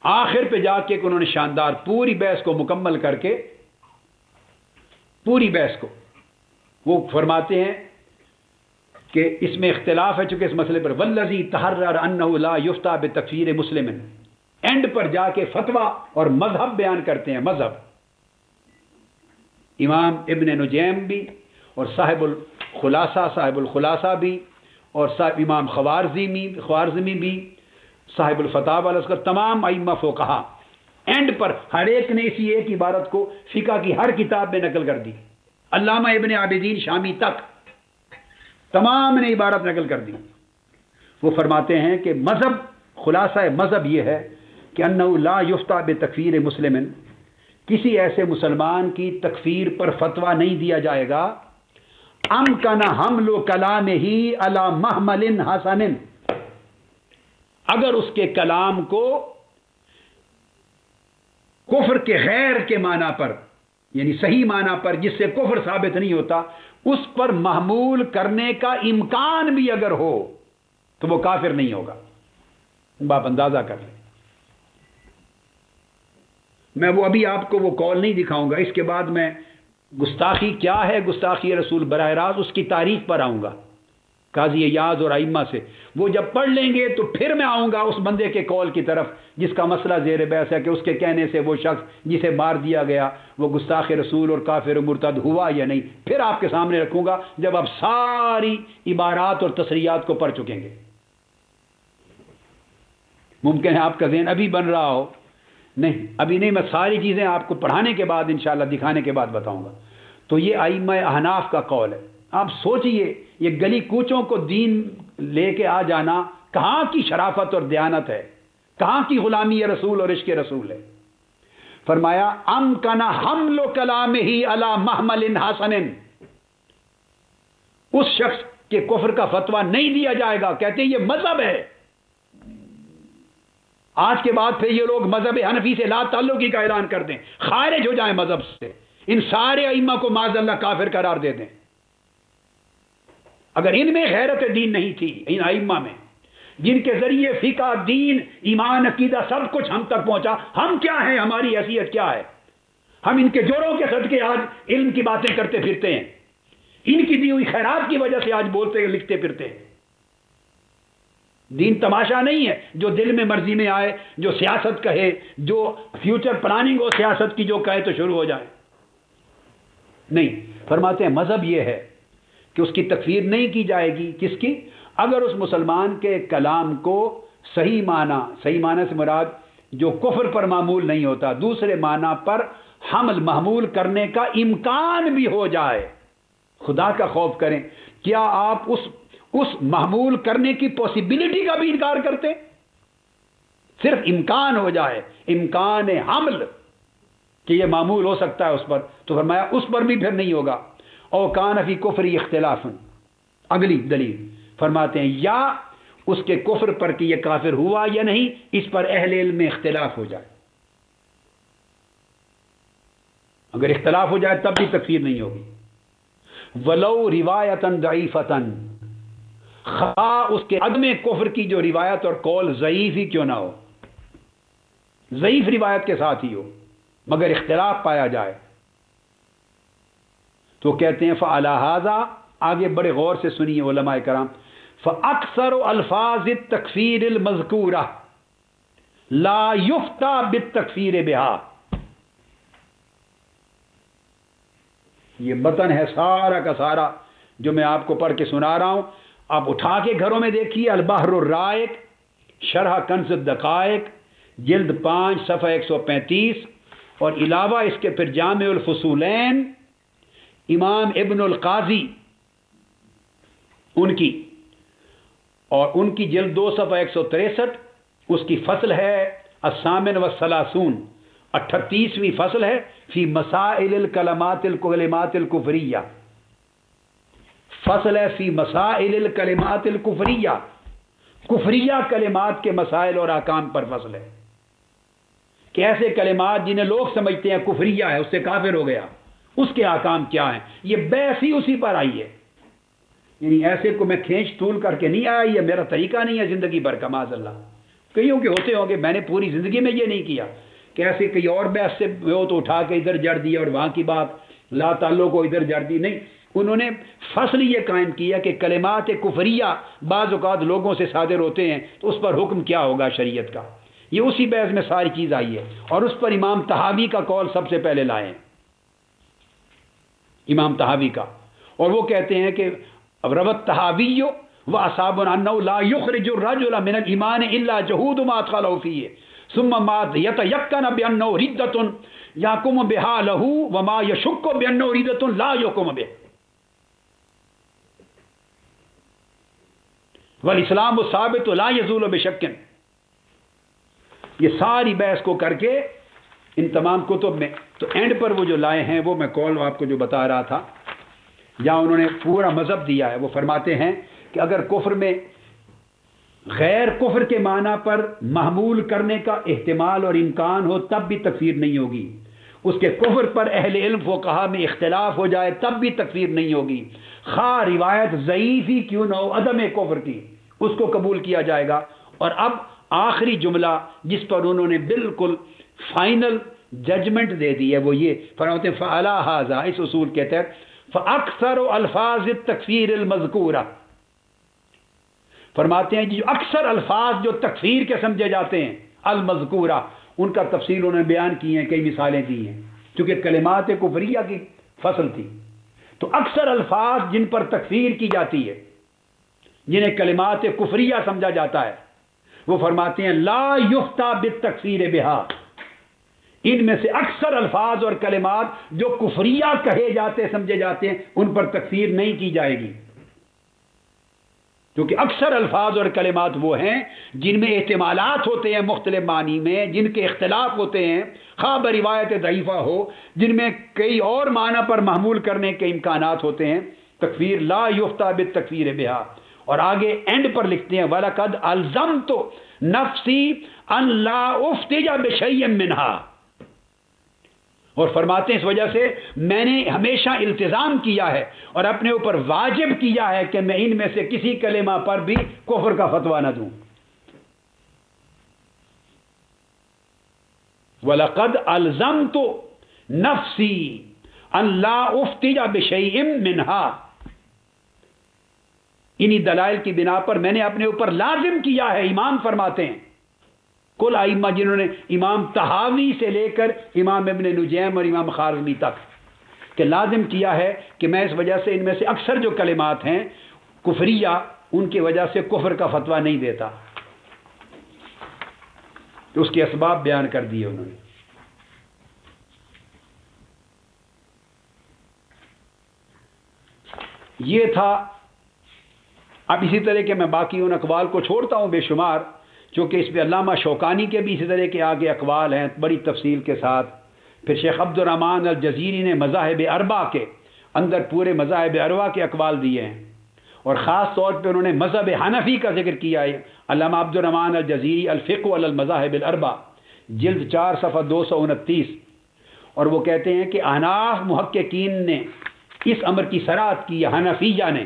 آخر پہ جا کے انہوں نے شاندار پوری بحث کو مکمل کر کے پوری بحث کو وہ فرماتے ہیں کہ اس میں اختلاف ہے چونکہ اس مسئلے پر والذی تحرر انہ لا یفتیٰ بتکفیر مسلم، اینڈ پر جا کے فتویٰ اور مذہب بیان کرتے ہیں. مذہب امام ابن نجیم بھی اور صاحب الخلاصہ بھی اور صاحب امام خوارزمی بھی صاحب الفتاوی الصغر، تمام ائمہ فقہا اینڈ پر ہر ایک نے اسی ایک عبارت کو فقہ کی ہر کتاب میں نقل کر دی. علامہ ابن عابدین شامی تک تمام نے عبارت نقل کر دی. وہ فرماتے ہیں کہ مذہب خلاصہ مذہب یہ ہے کہ انہ لا یفتیٰ بتکفیر مسلم، کسی ایسے مسلمان کی تکفیر پر فتویٰ نہیں دیا جائے گا امکن حمل کلامہ علی محمل حسن، اگر اس کے کلام کو کفر کے غیر کے معنی پر، یعنی صحیح معنی پر جس سے کفر ثابت نہیں ہوتا، اس پر محمول کرنے کا امکان بھی اگر ہو تو وہ کافر نہیں ہوگا. آپ اندازہ کر لیں. میں وہ ابھی آپ کو وہ کال نہیں دکھاؤں گا، اس کے بعد میں گستاخی کیا ہے، گستاخی رسول براہ راست اس کی تعریف پر آؤں گا قاضی ایاز اور ائمہ سے. وہ جب پڑھ لیں گے تو پھر میں آؤں گا اس بندے کے کال کی طرف جس کا مسئلہ زیر بحث ہے کہ اس کے کہنے سے وہ شخص جسے مار دیا گیا وہ گستاخ رسول اور کافر و مرتد ہوا یا نہیں. پھر آپ کے سامنے رکھوں گا جب آپ ساری عبارات اور تصریحات کو پڑھ چکیں گے. ممکن ہے آپ کا ذہن ابھی بن رہا ہو، نہیں ابھی نہیں، میں ساری چیزیں آپ کو پڑھانے کے بعد انشاءاللہ دکھانے کے بعد بتاؤں گا. تو یہ ائمہ احناف کا قول ہے. آپ سوچئے یہ گلی کوچوں کو دین لے کے آ جانا کہاں کی شرافت اور دیانت ہے، کہاں کی غلامی رسول اور عشق رسول ہے. فرمایا امکن حمل کلامہ علی محمل حسن، اس شخص کے کفر کا فتویٰ نہیں دیا جائے گا. کہتے ہیں یہ مذہب ہے. آج کے بعد پھر یہ لوگ مذہب حنفی سے لا تعلقی کا اعلان کر دیں، خارج ہو جائیں مذہب سے، ان سارے ائمہ کو معاذ اللہ کافر قرار دے دیں. اگر ان میں غیرت دین نہیں تھی، ان ائمہ میں جن کے ذریعے فقہ، دین، ایمان، عقیدہ سب کچھ ہم تک پہنچا، ہم کیا ہیں، ہماری حیثیت کیا ہے؟ ہم ان کے جوڑوں کے صدقے آج علم کی باتیں کرتے پھرتے ہیں، ان کی دی ہوئی خیرات کی وجہ سے آج بولتے لکھتے پھرتے ہیں. دین تماشا نہیں ہے جو دل میں مرضی میں آئے، جو سیاست کہے، جو فیوچر پلاننگ ہو سیاست کی جو کہے تو شروع ہو جائے. نہیں، فرماتے ہیں مذہب یہ ہے کہ اس کی تکفیر نہیں کی جائے گی. کس کی؟ اگر اس مسلمان کے کلام کو صحیح معنی سے مراد جو کفر پر معمول نہیں ہوتا، دوسرے معنی پر حمل محمول کرنے کا امکان بھی ہو جائے. خدا کا خوف کریں، کیا آپ اس محمول کرنے کی پاسبلٹی کا بھی انکار کرتے؟ صرف امکان ہو جائے، امکان حمل کہ یہ معمول ہو سکتا ہے اس پر، تو فرمایا اس پر بھی پھر نہیں ہوگا. او کان فی کفری اختلاف، اگلی دلیل فرماتے ہیں یا اس کے کفر پر کہ یہ کافر ہوا یا نہیں اس پر اہل علم میں اختلاف ہو جائے. اگر اختلاف ہو جائے تب بھی تکفیر نہیں ہوگی. ولو روایتاً ضعیفتاً، خواہ اس کے عدم کفر کی جو روایت اور قول ضعیف ہی کیوں نہ ہو، ضعیف روایت کے ساتھ ہی ہو مگر اختلاف پایا جائے، تو کہتے ہیں فعلی ھذا، آگے بڑے غور سے سنیے علماء کرام، فاکثر الفاظ التکفیر المذکورہ لا یفتیٰ بالتکفیر بہا. یہ متن ہے سارا کا سارا جو میں آپ کو پڑھ کے سنا رہا ہوں، آپ اٹھا کے گھروں میں دیکھیے. البحر الرائق، شرح کنز الدقائق، جلد 5 صفحہ 135، اور علاوہ اس کے پھر جامع الفصولین امام ابن القاضی ان کی، اور ان کی جلد 2 صفحہ 163، اس کی فصل ہے الثامن والثلاثون، 38ویں فصل ہے فی مسائل الکلمات الکفریہ، فصل ہے فی مسائل الکلمات الکفریہ، کفریہ کلمات کے مسائل اور احکام پر فصل ہے کہ ایسے کلمات جنہیں لوگ سمجھتے ہیں کفریہ ہے، اس سے کافر ہو گیا، اس کے احکام کیا ہیں. یہ بحث ہی اسی پر آئی ہے. یعنی ایسے کو میں کھینچ طول کر کے نہیں آیا، یہ میرا طریقہ نہیں ہے زندگی بھر کا، معاذ اللہ. کئیوں کے ہوتے ہوں گے، میں نے پوری زندگی میں یہ نہیں کیا کہ ایسے کئی اور بحث سے ہو تو اٹھا کے ادھر جڑ دیا اور وہاں کی بات لا تعلق کو ادھر جڑ دی. نہیں، انہوں نے فصل یہ قائم کیا کہ کلمات کفریہ بعض اوقات لوگوں سے صادر ہوتے ہیں تو اس پر حکم کیا ہوگا شریعت کا. یہ اسی بحث میں ساری چیز آئی ہے، اور اس پر امام طحاوی کا قول سب سے پہلے لائے ہیں، امام طحاوی کا. اور وہ کہتے ہیں کہ روت طحاوی و اصحاب انه لا يخرج الرجل من الايمان الا جحود ما ادخله فيه ثم ما يتيقن بانه ردة يحكم بها له وما يشك بانه ردة لا يحكم به والاسلام ثابت لا يزول بشك. یہ ساری بحث کو کر کے ان تمام کتب میں تو اینڈ پر وہ جو لائے ہیں وہ میں کال آپ کو جو بتا رہا تھا، یا انہوں نے پورا مذہب دیا ہے. وہ فرماتے ہیں کہ اگر کفر میں غیر کفر کے معنی پر محمول کرنے کا احتمال اور امکان ہو تب بھی تکفیر نہیں ہوگی، اس کے کفر پر اہل علم فقہا میں اختلاف ہو جائے تب بھی تکفیر نہیں ہوگی، خواہ روایت ضعیف ہی کیوں نہ ہو عدم کفر کی، اس کو قبول کیا جائے گا۔ اور اب آخری جملہ جس پر انہوں نے بالکل فائنل ججمنٹ دے دی ہے وہ یہ فرماتے ہیں فعلی ھذا، اس اصول کے تحت فاکثر الفاظ التکفیر المذکورہ، فرماتے ہیں جو اکثر الفاظ جو تکفیر کے سمجھے جاتے ہیں المذکورہ، ان کا تفصیل انہوں نے بیان کی ہیں، کئی مثالیں دی ہیں، چونکہ کلمات کفریہ کی فصل تھی تو اکثر الفاظ جن پر تکفیر کی جاتی ہے، جنہیں کلمات کفریہ سمجھا جاتا ہے، وہ فرماتے ہیں لا یفتیٰ بالتکفیر بہا، ان میں سے اکثر الفاظ اور کلمات جو کفریہ کہے جاتے سمجھے جاتے ہیں ان پر تکفیر نہیں کی جائے گی، کیونکہ اکثر الفاظ اور کلمات وہ ہیں جن میں احتمالات ہوتے ہیں مختلف معنی میں، جن کے اختلاف ہوتے ہیں، خواہ بروایت ضعیفہ ہو، جن میں کئی اور معنی پر محمول کرنے کے امکانات ہوتے ہیں، تکفیر لا یفتیٰ بالتکفیر بہا۔ اور آگے اینڈ پر لکھتے ہیں وَلَقَدْ أَلْزَمْتُ نَفْسِي أَنْ لَا أُفْتِجَ بِشَيْءٍ مِّنْهَا، اور فرماتے ہیں اس وجہ سے میں نے ہمیشہ التزام کیا ہے اور اپنے اوپر واجب کیا ہے کہ میں ان میں سے کسی کلمہ پر بھی کفر کا فتویٰ نہ دوں۔ وَلَقَدْ أَلْزَمْتُ نَفْسِي أَنْ لَا أُفْتِجَ بِشَيْءٍ مِّنْهَا، انہی دلائل کی بنا پر میں نے اپنے اوپر لازم کیا ہے، امام فرماتے ہیں کل ائمہ جنہوں نے امام طحاوی سے لے کر امام ابن نجیم اور امام خارزمی تک کہ لازم کیا ہے کہ میں اس وجہ سے ان میں سے اکثر جو کلمات ہیں کفریہ ان کی وجہ سے کفر کا فتویٰ نہیں دیتا، تو اس کے اسباب بیان کر دیے انہوں نے۔ یہ تھا۔ اب اسی طرح کے میں باقی ان اقوال کو چھوڑتا ہوں بے شمار، چونکہ اس پہ علامہ شوکانی کے بھی اسی طرح کے آگے اقوال ہیں بڑی تفصیل کے ساتھ۔ پھر شیخ عبد الرحمن الجزیری نے مذاہب اربعہ کے اندر پورے مذاہب اربعہ کے اقوال دیے ہیں، اور خاص طور پہ انہوں نے مذہب حنفی کا ذکر کیا ہے۔ علامہ عبد الرحمن الجزیری الفقہ علی المذاہب الاربعہ جلد 4 صفحہ 229، اور وہ کہتے ہیں کہ احناف محققین نے اس امر کی صراحت کی، حنفیہ نے،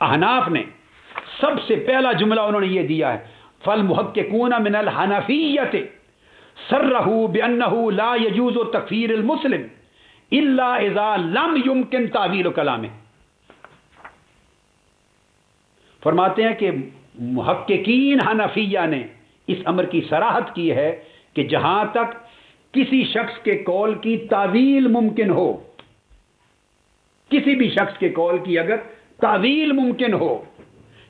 احناف نے سب سے پہلا جملہ انہوں نے یہ دیا ہے فالمحققون من الحنفیۃ صرحوا بانه لا يجوز تکفیر المسلم الا اذا لم يمكن تعویل کلامه، فرماتے ہیں کہ محققین حنفیہ نے اس امر کی صراحت کی ہے کہ جہاں تک کسی شخص کے قول کی تعویل ممکن ہو، کسی بھی شخص کے قول کی اگر تعویل ممکن ہو،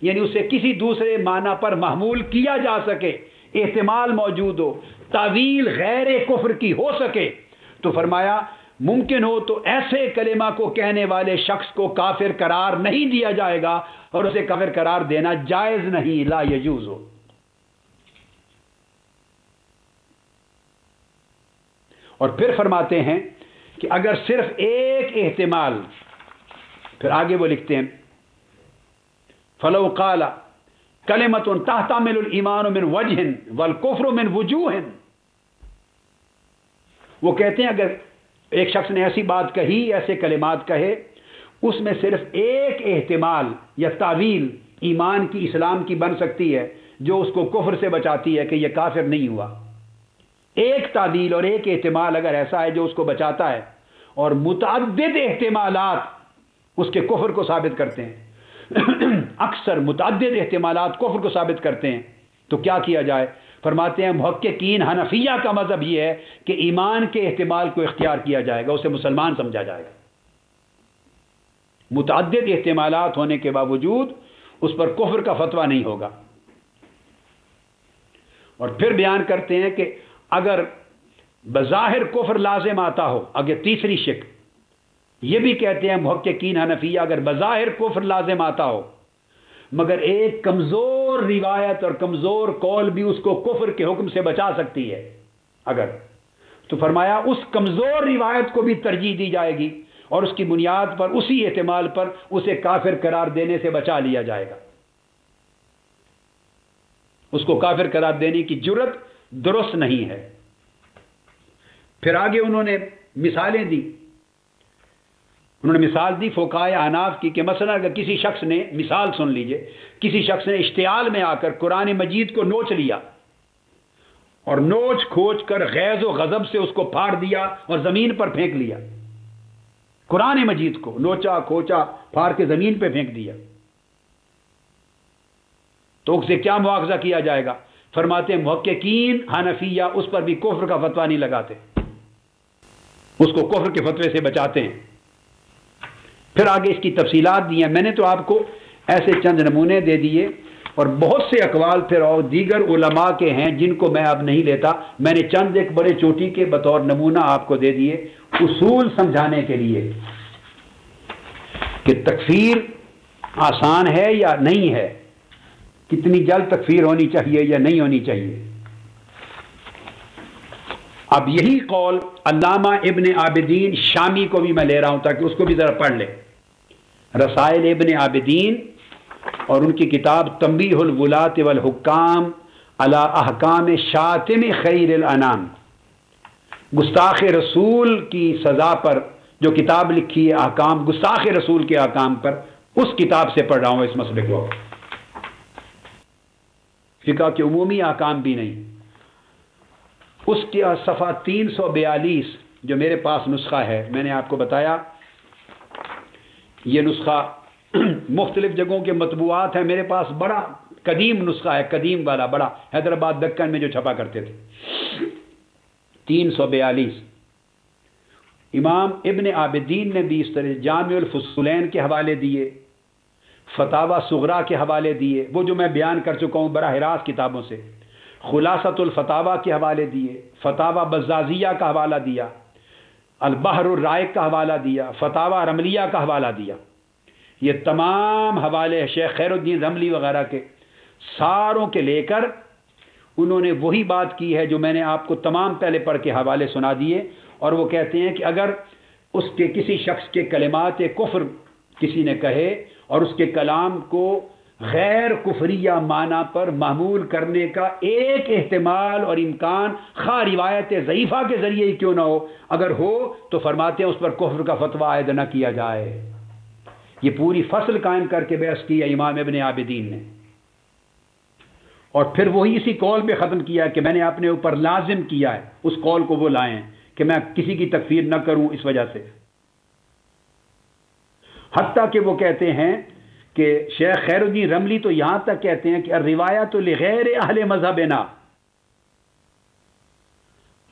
یعنی اسے کسی دوسرے معنی پر محمول کیا جا سکے، احتمال موجود ہو، تعویل غیر کفر کی ہو سکے، تو فرمایا ممکن ہو تو ایسے کلمہ کو کہنے والے شخص کو کافر قرار نہیں دیا جائے گا، اور اسے کافر قرار دینا جائز نہیں، لا یجوز ہو۔ اور پھر فرماتے ہیں کہ اگر صرف ایک احتمال، پھر آگے وہ لکھتے ہیں فلو قال کلمۃ تحتمل الایمان من وجہ والکفر من وجوہ، وہ کہتے ہیں اگر ایک شخص نے ایسی بات کہی، ایسے کلمات کہے، اس میں صرف ایک احتمال یا تعویل ایمان کی، اسلام کی بن سکتی ہے جو اس کو کفر سے بچاتی ہے کہ یہ کافر نہیں ہوا، ایک تعویل اور ایک احتمال اگر ایسا ہے جو اس کو بچاتا ہے، اور متعدد احتمالات اس کے کفر کو ثابت کرتے ہیں، اکثر متعدد احتمالات کفر کو ثابت کرتے ہیں، تو کیا کیا جائے؟ فرماتے ہیں محققین حنفیہ کا مذہب یہ ہے کہ ایمان کے احتمال کو اختیار کیا جائے گا، اسے مسلمان سمجھا جائے گا، متعدد احتمالات ہونے کے باوجود اس پر کفر کا فتویٰ نہیں ہوگا۔ اور پھر بیان کرتے ہیں کہ اگر بظاہر کفر لازم آتا ہو، اگر تیسری شک یہ بھی کہتے ہیں محققین حنفیہ، اگر بظاہر کفر لازم آتا ہو مگر ایک کمزور روایت اور کمزور قول بھی اس کو کفر کے حکم سے بچا سکتی ہے اگر، تو فرمایا اس کمزور روایت کو بھی ترجیح دی جائے گی، اور اس کی بنیاد پر اسی احتمال پر اسے کافر قرار دینے سے بچا لیا جائے گا. اس کو کافر قرار دینے کی جرت درست نہیں ہے. پھر آگے انہوں نے مثالیں دی. انہوں نے مثال دی فقہائے احناف کی کہ مثلا اگر کسی شخص نے، مثال سن لیجئے، کسی شخص نے اشتعال میں آ کر قرآن مجید کو نوچ لیا اور نوچ کھوچ کر غیظ و غضب سے اس کو پھاڑ دیا اور زمین پر پھینک لیا. قرآن مجید کو نوچا کھوچا پھاڑ کے زمین پہ پھینک دیا تو اسے کیا مواخذہ کیا جائے گا؟ فرماتے ہیں محققین حنفیہ اس پر بھی کفر کا فتویٰ نہیں لگاتے، اس کو کفر کے فتوے سے بچاتے ہیں. پھر آگے اس کی تفصیلات دی ہیں. میں نے تو آپ کو ایسے چند نمونے دے دیے اور بہت سے اقوال پھر اور دیگر علماء کے ہیں جن کو میں اب نہیں لیتا. میں نے چند ایک بڑے چوٹی کے بطور نمونہ آپ کو دے دیے اصول سمجھانے کے لیے کہ تکفیر آسان ہے یا نہیں ہے، کتنی جلد تکفیر ہونی چاہیے یا نہیں ہونی چاہیے. اب یہی قول علامہ ابن عابدین شامی کو بھی میں لے رہا ہوں تاکہ اس کو بھی ذرا پڑھ لیں. رسائل ابن عابدین اور ان کی کتاب تنبیہ الولاۃ والحکام علی احکام شاتم خیر الانام، گستاخ رسول کی سزا پر جو کتاب لکھی ہے، احکام گستاخ رسول کے احکام پر، اس کتاب سے پڑھ رہا ہوں اس مسئلے کو. فقہ کے عمومی احکام بھی نہیں. اس کی صفحہ 342 جو میرے پاس نسخہ ہے، میں نے آپ کو بتایا یہ نسخہ مختلف جگہوں کے مطبوعات ہیں، میرے پاس بڑا قدیم نسخہ ہے، قدیم والا بڑا، حیدرآباد دکن میں جو چھپا کرتے تھے. 342 امام ابن عابدین نے بھی اس طرح جامع الفصولین کے حوالے دیے، فتاوی صغرا کے حوالے دیے، وہ جو میں بیان کر چکا ہوں براہ راست کتابوں سے، خلاصۃ الفتاوی کے حوالے دیے، فتاوی بزازیہ کا حوالہ دیا، البحر الرائق کا حوالہ دیا، فتاوی رملیہ کا حوالہ دیا. یہ تمام حوالے شیخ خیر الدین رملی وغیرہ کے ساروں کے لے کر انہوں نے وہی بات کی ہے جو میں نے آپ کو تمام پہلے پڑھ کے حوالے سنا دیے. اور وہ کہتے ہیں کہ اگر اس کے کسی شخص کے کلمات کفر کسی نے کہے اور اس کے کلام کو غیر کفریہ معنی پر محمول کرنے کا ایک احتمال اور امکان خواہ روایت ضعیفہ کے ذریعے ہی کیوں نہ ہو، اگر ہو تو فرماتے ہیں اس پر کفر کا فتویٰ عائد نہ کیا جائے. یہ پوری فصل قائم کر کے بحث کی ہے امام ابن عابدین نے. اور پھر وہی اسی قول میں ختم کیا کہ میں نے اپنے اوپر لازم کیا ہے، اس قول کو وہ لائیں کہ میں کسی کی تکفیر نہ کروں اس وجہ سے. حتیٰ کہ وہ کہتے ہیں کہ شیخ خیر الدین رملی تو یہاں تک کہتے ہیں کہ الروایات لغیر اہل مذہبنا،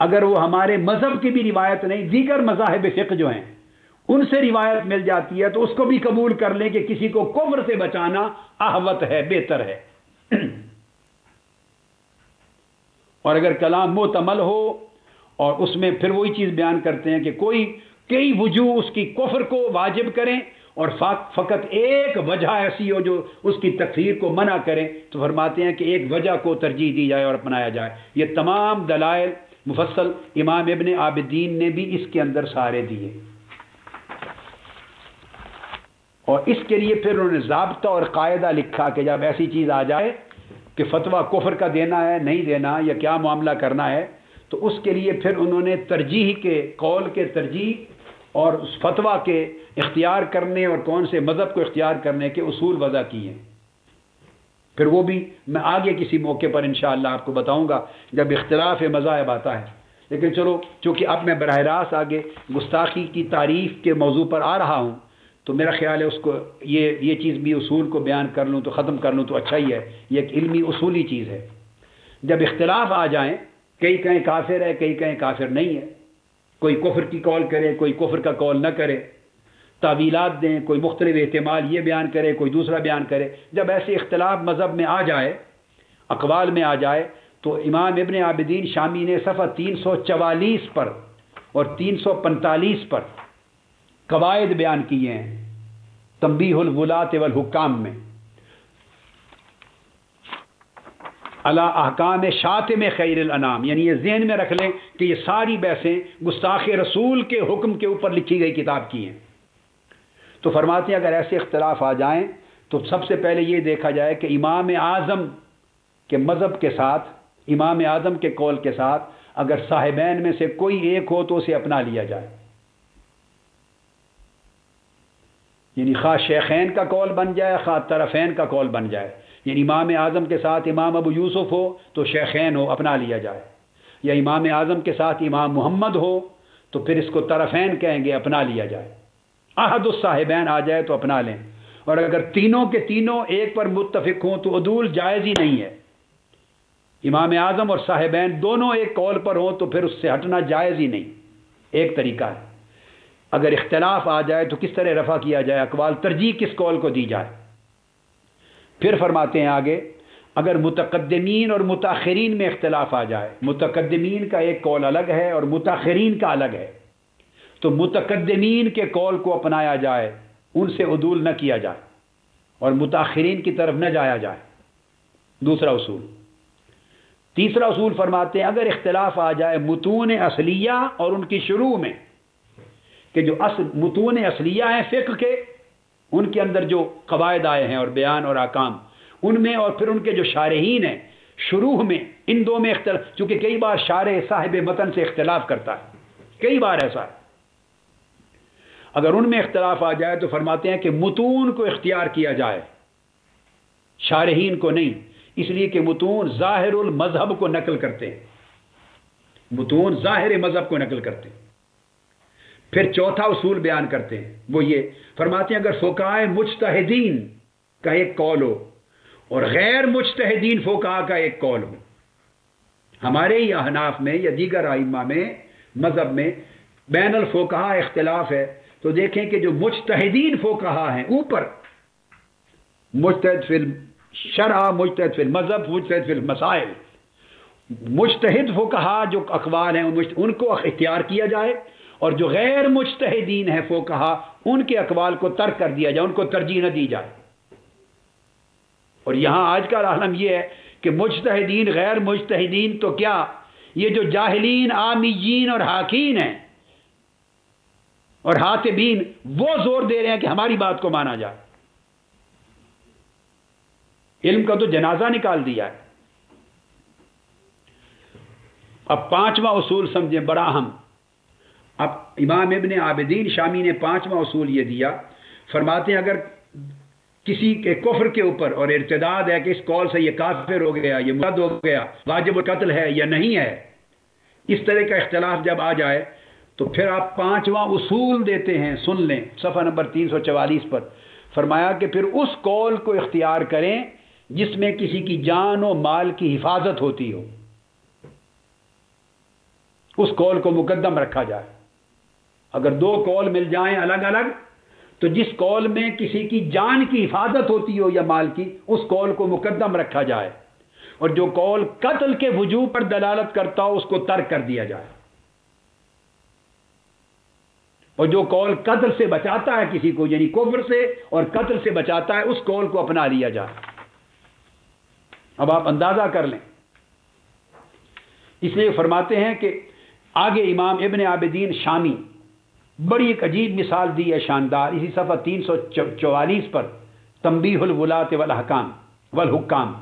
اگر وہ ہمارے مذہب کی بھی روایت نہیں، دیگر مذاہب فقہ جو ہیں ان سے روایت مل جاتی ہے تو اس کو بھی قبول کر لیں کہ کسی کو کفر سے بچانا احوط ہے، بہتر ہے. اور اگر کلام محتمل ہو اور اس میں پھر وہی چیز بیان کرتے ہیں کہ کئی وجوہ اس کی کفر کو واجب کریں اور فقط ایک وجہ ایسی ہو جو اس کی تکفیر کو منع کریں، تو فرماتے ہیں کہ ایک وجہ کو ترجیح دی جائے اور اپنایا جائے. یہ تمام دلائل مفصل امام ابن عابدین نے بھی اس کے اندر سارے دیے. اور اس کے لیے پھر انہوں نے ضابطہ اور قاعدہ لکھا کہ جب ایسی چیز آ جائے کہ فتویٰ کفر کا دینا ہے نہیں دینا یا کیا معاملہ کرنا ہے، تو اس کے لیے پھر انہوں نے ترجیح کے قول کے ترجیح اور اس فتویٰ کے اختیار کرنے اور کون سے مذہب کو اختیار کرنے کے اصول وضع کیے. پھر وہ بھی میں آگے کسی موقع پر انشاءاللہ آپ کو بتاؤں گا جب اختلاف مذاہب آتا ہے. لیکن چلو چونکہ اب میں براہ راست آگے گستاخی کی تعریف کے موضوع پر آ رہا ہوں تو میرا خیال ہے اس کو یہ چیز بھی اصول کو بیان کر لوں تو ختم کر لوں تو اچھا ہی ہے. یہ ایک علمی اصولی چیز ہے. جب اختلاف آ جائیں، کئی کہیں کافر ہے کئی کہیں کافر نہیں ہے، کوئی کفر کی قول کرے کوئی کفر کا قول نہ کرے، تعویلات دیں، کوئی مختلف احتمال یہ بیان کرے کوئی دوسرا بیان کرے، جب ایسے اختلاف مذہب میں آ جائے، اقوال میں آ جائے، تو امام ابن عابدین شامی نے صفحہ 344 پر اور 345 پر قواعد بیان کیے ہیں تنبیہ الولاۃ والحکام میں علی احکام شاتم خیر الانام. یعنی یہ ذہن میں رکھ لیں کہ یہ ساری بحثیں گستاخ رسول کے حکم کے اوپر لکھی گئی کتاب کی ہیں. تو فرماتے ہیں اگر ایسے اختلاف آ جائیں تو سب سے پہلے یہ دیکھا جائے کہ امام اعظم کے مذہب کے ساتھ، امام اعظم کے قول کے ساتھ اگر صاحبین میں سے کوئی ایک ہو تو اسے اپنا لیا جائے، یعنی خواہ شیخین کا قول بن جائے خواہ طرفین کا قول بن جائے، یعنی امام اعظم کے ساتھ امام ابو یوسف ہو تو شیخین ہو اپنا لیا جائے، یا امام اعظم کے ساتھ امام محمد ہو تو پھر اس کو طرفین کہیں گے اپنا لیا جائے، احد الصاحبین آ جائے تو اپنا لیں، اور اگر تینوں کے تینوں ایک پر متفق ہوں تو عدول جائز ہی نہیں ہے، امام اعظم اور صاحبین دونوں ایک قول پر ہوں تو پھر اس سے ہٹنا جائز ہی نہیں، ایک طریقہ ہے۔ اگر اختلاف آ جائے تو کس طرح رفع کیا جائے، اقوال ترجیح کس قول کو دی جائے۔ پھر فرماتے ہیں آگے اگر متقدمین اور متاخرین میں اختلاف آ جائے، متقدمین کا ایک قول الگ ہے اور متاخرین کا الگ ہے، تو متقدمین کے قول کو اپنایا جائے، ان سے عدول نہ کیا جائے اور متاخرین کی طرف نہ جایا جائے، دوسرا اصول۔ تیسرا اصول فرماتے ہیں اگر اختلاف آ جائے متون اصلیہ اور ان کی شروع میں، کہ جو متون اصلیہ ہیں فقہ کے، ان کے اندر جو قواعد آئے ہیں اور بیان اور احکام ان میں، اور پھر ان کے جو شارحین ہیں شروع میں، ان دو میں اختلاف، چونکہ کئی بار شارح صاحب متن سے اختلاف کرتا ہے، کئی بار ایسا ہے، اگر ان میں اختلاف آ جائے تو فرماتے ہیں کہ متون کو اختیار کیا جائے، شارحین کو نہیں، اس لیے کہ متون ظاہر المذہب کو نقل کرتے ہیں، متون ظاہر مذہب کو نقل کرتے ہیں۔ پھر چوتھا اصول بیان کرتے ہیں، وہ یہ فرماتے ہیں اگر فقہاء مجتہدین کا ایک قول ہو اور غیر مجتہدین فقہاء کا ایک قول ہو، ہمارے ہی احناف میں یا دیگر ائمہ میں مذہب میں بین الفقہاء اختلاف ہے، تو دیکھیں کہ جو مجتہدین فقہاء ہیں اوپر، مجتہد فی الشرع، مجتہد فی المذہب، مجتہد فی المسائل، مجتہد فقہاء جو اقوال ہیں ان کو اختیار کیا جائے، اور جو غیر مجتہدین ہیں فقہاء ان کے اقوال کو ترک کر دیا جائے، ان کو ترجیح نہ دی جائے۔ اور یہاں آج کا عالم یہ ہے کہ مجتہدین غیر مجتہدین تو کیا، یہ جو جاہلین عامیین اور حاکین ہیں اور حاتبین، وہ زور دے رہے ہیں کہ ہماری بات کو مانا جائے، علم کا تو جنازہ نکال دیا ہے۔ اب پانچواں اصول سمجھیں، بڑا اہم۔ اب امام ابن عابدین شامی نے پانچواں اصول یہ دیا، فرماتے ہیں اگر کسی کے کفر کے اوپر اور ارتداد ہے کہ اس قول سے یہ کافر ہو گیا، یہ مرتد ہو گیا، واجب القتل ہے یا نہیں ہے، اس طرح کا اختلاف جب آ جائے تو پھر آپ پانچواں اصول دیتے ہیں، سن لیں صفحہ نمبر 344 پر، فرمایا کہ پھر اس قول کو اختیار کریں جس میں کسی کی جان و مال کی حفاظت ہوتی ہو، اس قول کو مقدم رکھا جائے۔ اگر دو قول مل جائیں الگ الگ تو جس قول میں کسی کی جان کی حفاظت ہوتی ہو یا مال کی، اس قول کو مقدم رکھا جائے، اور جو قول قتل کے وجوب پر دلالت کرتا ہو اس کو ترک کر دیا جائے، اور جو قول قتل سے بچاتا ہے کسی کو، یعنی کفر سے اور قتل سے بچاتا ہے، اس قول کو اپنا لیا جائے۔ اب آپ اندازہ کر لیں، اس لیے فرماتے ہیں کہ آگے امام ابن عابدین شامی بڑی ایک عجیب مثال دی ہے، شاندار، اسی صفحہ 344 پر، تنبیہ الولاۃ والحکام والحکام،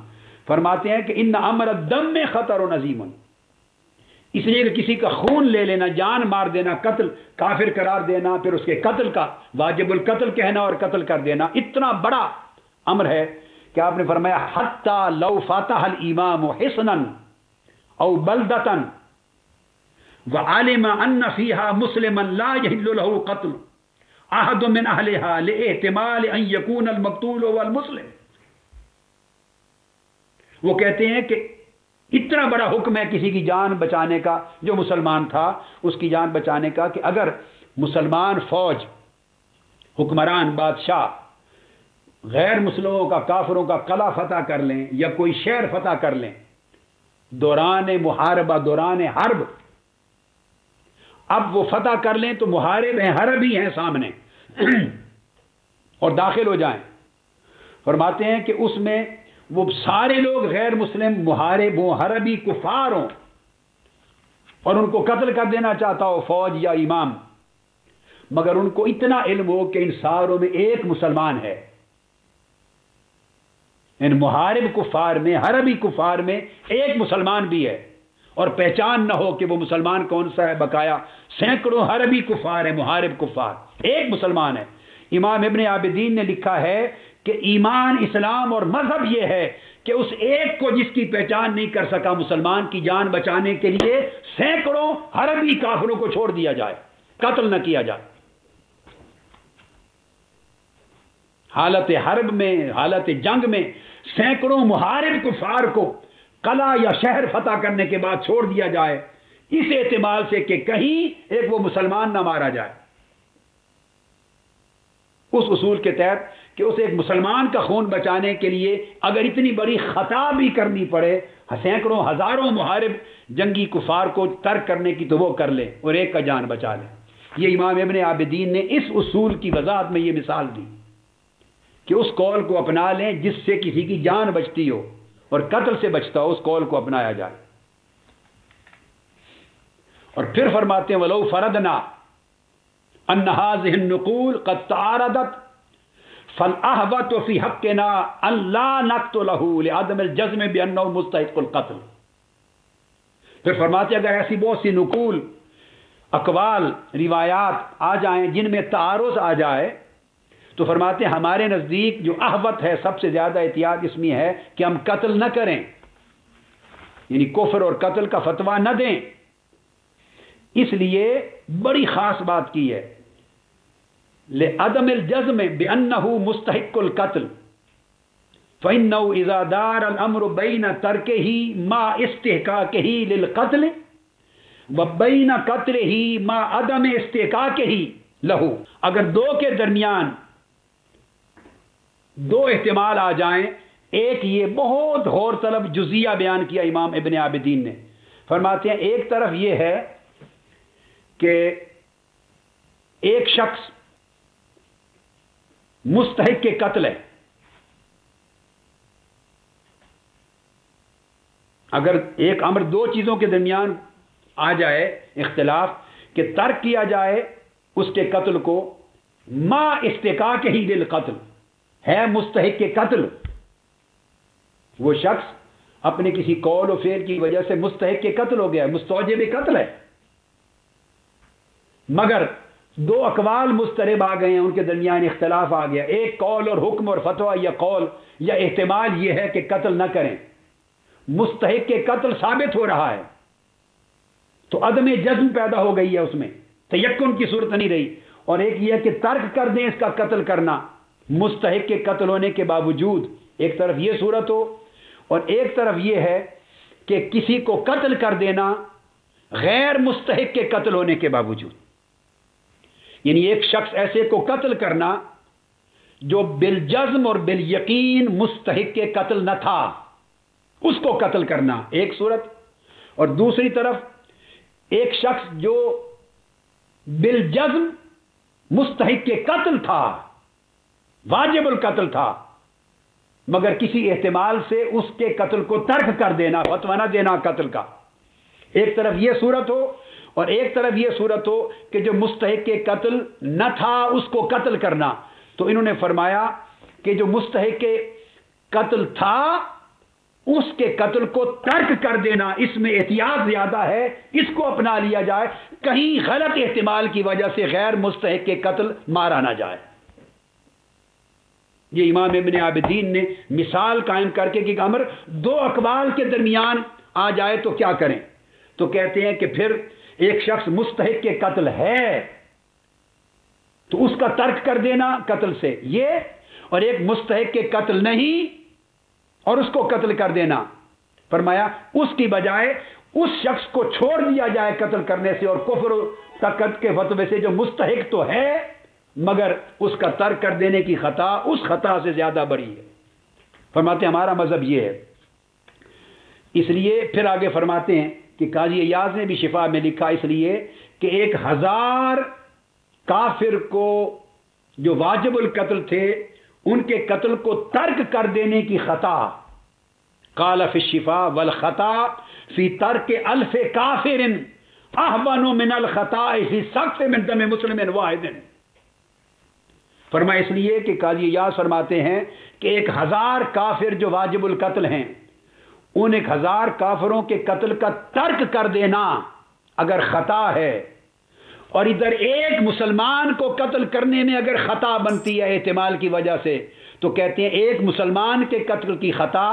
فرماتے ہیں کہ ان امر الدم میں خطر و عظیم، اس لیے کہ کسی کا خون لے لینا، جان مار دینا، قتل کافر قرار دینا، پھر اس کے قتل کا واجب القتل کہنا اور قتل کر دینا اتنا بڑا امر ہے کہ آپ نے فرمایا حتی لو فاتح الامام حصنا او بلدتا وعلم ان فيها مسلما لا يحل له قتل احد من اهلها لاحتمال ان يكون المقتول هو المسلم۔ وہ کہتے ہیں کہ اتنا بڑا حکم ہے کسی کی جان بچانے کا جو مسلمان تھا، اس کی جان بچانے کا، کہ اگر مسلمان فوج، حکمران، بادشاہ غیر مسلموں کا، کافروں کا قلعہ فتح کر لیں یا کوئی شہر فتح کر لیں دوران محاربہ، دوران حرب، اب وہ فتح کر لیں تو محارب ہیں، حربی ہیں سامنے اور داخل ہو جائیں، فرماتے ہیں کہ اس میں وہ سارے لوگ غیر مسلم محارب ہوں، حربی کفار ہوں، اور ان کو قتل کر دینا چاہتا ہو فوج یا امام، مگر ان کو اتنا علم ہو کہ ان ساروں میں ایک مسلمان ہے، ان محارب کفار میں، حربی کفار میں ایک مسلمان بھی ہے، اور پہچان نہ ہو کہ وہ مسلمان کون سا ہے، بقایا سینکڑوں حربی کفار ہیں، محارب کفار، ایک مسلمان ہے۔ امام ابن عابدین نے لکھا ہے کہ ایمان، اسلام اور مذہب یہ ہے کہ اس ایک کو جس کی پہچان نہیں کر سکا، مسلمان کی جان بچانے کے لیے سینکڑوں حربی کافروں کو چھوڑ دیا جائے، قتل نہ کیا جائے۔ حالت حرب میں، حالت جنگ میں سینکڑوں محارب کفار کو قلعہ یا شہر فتح کرنے کے بعد چھوڑ دیا جائے، اس احتمال سے کہ کہیں ایک وہ مسلمان نہ مارا جائے، اس اصول کے تحت کہ اس ایک مسلمان کا خون بچانے کے لیے اگر اتنی بڑی خطا بھی کرنی پڑے، سینکڑوں ہزاروں محارب جنگی کفار کو ترک کرنے کی تو وہ کر لے اور ایک کا جان بچا لے۔ یہ امام ابن عابدین نے اس اصول کی وضاحت میں یہ مثال دی کہ اس قول کو اپنا لیں جس سے کسی کی جان بچتی ہو اور قتل سے بچتا ہو، اس قول کو اپنایا جائے۔ اور پھر فرماتے ہیں وَلَوْ فَرَدْنَا أَنَّ هَذِهِ النُّقُولَ قَدْ تَعَارَضَتْ فَالْأَحْوَطُ فِي حَقِّنَا أَنْ لَا نَقْتُلَهُ لِعَدَمِ الْجَزْمِ بِأَنَّهُ مُسْتَحِقُّ الْقَتْلِ۔ پھر فرماتے ہیں اگر ایسی بہت سی نقول، اقوال، روایات آ جائیں جن میں تعارض آ جائے تو فرماتے ہیں ہمارے نزدیک جو احوط ہے، سب سے زیادہ احتیاط اس میں ہے کہ ہم قتل نہ کریں، یعنی کفر اور قتل کا فتویٰ نہ دیں۔ اس لیے بڑی خاص بات کی ہے لعدم الجزم بأنه مستحق القتل فإنه إذا دار الأمر بين تركه مع استحقاقه للقتل وبين قتله مع عدم استحقاقه له، اگر دو کے درمیان دو احتمال آ جائیں، ایک یہ بہت غور طلب جزیہ بیان کیا امام ابن عابدین نے، فرماتے ہیں ایک طرف یہ ہے کہ ایک شخص مستحق کے قتل ہے، اگر ایک امر دو چیزوں کے درمیان آ جائے اختلاف کہ ترک کیا جائے اس کے قتل کو، ما استحقاق ہی للقتل، ہے مستحق کے قتل، وہ شخص اپنے کسی قول و فعل کی وجہ سے مستحق کے قتل ہو گیا، مستوجب قتل ہے، مگر دو اقوال مضطرب آ گئے ہیں، ان کے درمیان اختلاف آ گیا، ایک قول اور حکم اور فتویٰ یا قول یا احتمال یہ ہے کہ قتل نہ کریں، مستحق کے قتل ثابت ہو رہا ہے تو عدم جزم پیدا ہو گئی ہے، اس میں تیقن کی صورت نہیں رہی، اور ایک یہ ہے کہ ترک کر دیں اس کا قتل کرنا مستحق کے قتل ہونے کے باوجود، ایک طرف یہ صورت ہو اور ایک طرف یہ ہے کہ کسی کو قتل کر دینا غیر مستحق کے قتل ہونے کے باوجود، یعنی ایک شخص ایسے کو قتل کرنا جو بالجزم اور بالیقین مستحق کے قتل نہ تھا، اس کو قتل کرنا ایک صورت، اور دوسری طرف ایک شخص جو بالجزم مستحق کے قتل تھا، واجب القتل تھا، مگر کسی احتمال سے اس کے قتل کو ترک کر دینا، فتویٰ نہ دینا قتل کا، ایک طرف یہ صورت ہو اور ایک طرف یہ صورت ہو کہ جو مستحق کے قتل نہ تھا اس کو قتل کرنا، تو انہوں نے فرمایا کہ جو مستحق کے قتل تھا اس کے قتل کو ترک کر دینا، اس میں احتیاط زیادہ ہے، اس کو اپنا لیا جائے، کہیں غلط احتمال کی وجہ سے غیر مستحق کے قتل مارا نہ جائے۔ یہ امام ابن عابدین نے مثال قائم کر کے کہ امر دو اقوال کے درمیان آ جائے تو کیا کریں، تو کہتے ہیں کہ پھر ایک شخص مستحق کے قتل ہے تو اس کا ترک کر دینا قتل سے یہ، اور ایک مستحق کے قتل نہیں اور اس کو قتل کر دینا، فرمایا اس کی بجائے اس شخص کو چھوڑ دیا جائے قتل کرنے سے، اور کفر طاقت کے فتوے سے جو مستحق تو ہے مگر اس کا ترک کر دینے کی خطا اس خطا سے زیادہ بڑی ہے۔ فرماتے ہیں ہمارا مذہب یہ ہے، اس لیے پھر آگے فرماتے ہیں کہ قاضی ایاز نے بھی شفا میں لکھا، اس لیے کہ 1000 کافر کو جو واجب القتل تھے ان کے قتل کو ترک کر دینے کی خطا، قال فی الشفا والخطا فی ترک 1000 کافر احون من الخطاء فی سقط من دم مسلم واحد. فرمایا اس لیے کہ قاضی ایاز فرماتے ہیں کہ 1000 کافر جو واجب القتل ہیں، ان 1000 کافروں کے قتل کا ترک کر دینا اگر خطا ہے، اور ادھر ایک مسلمان کو قتل کرنے میں اگر خطا بنتی ہے احتمال کی وجہ سے، تو کہتے ہیں ایک مسلمان کے قتل کی خطا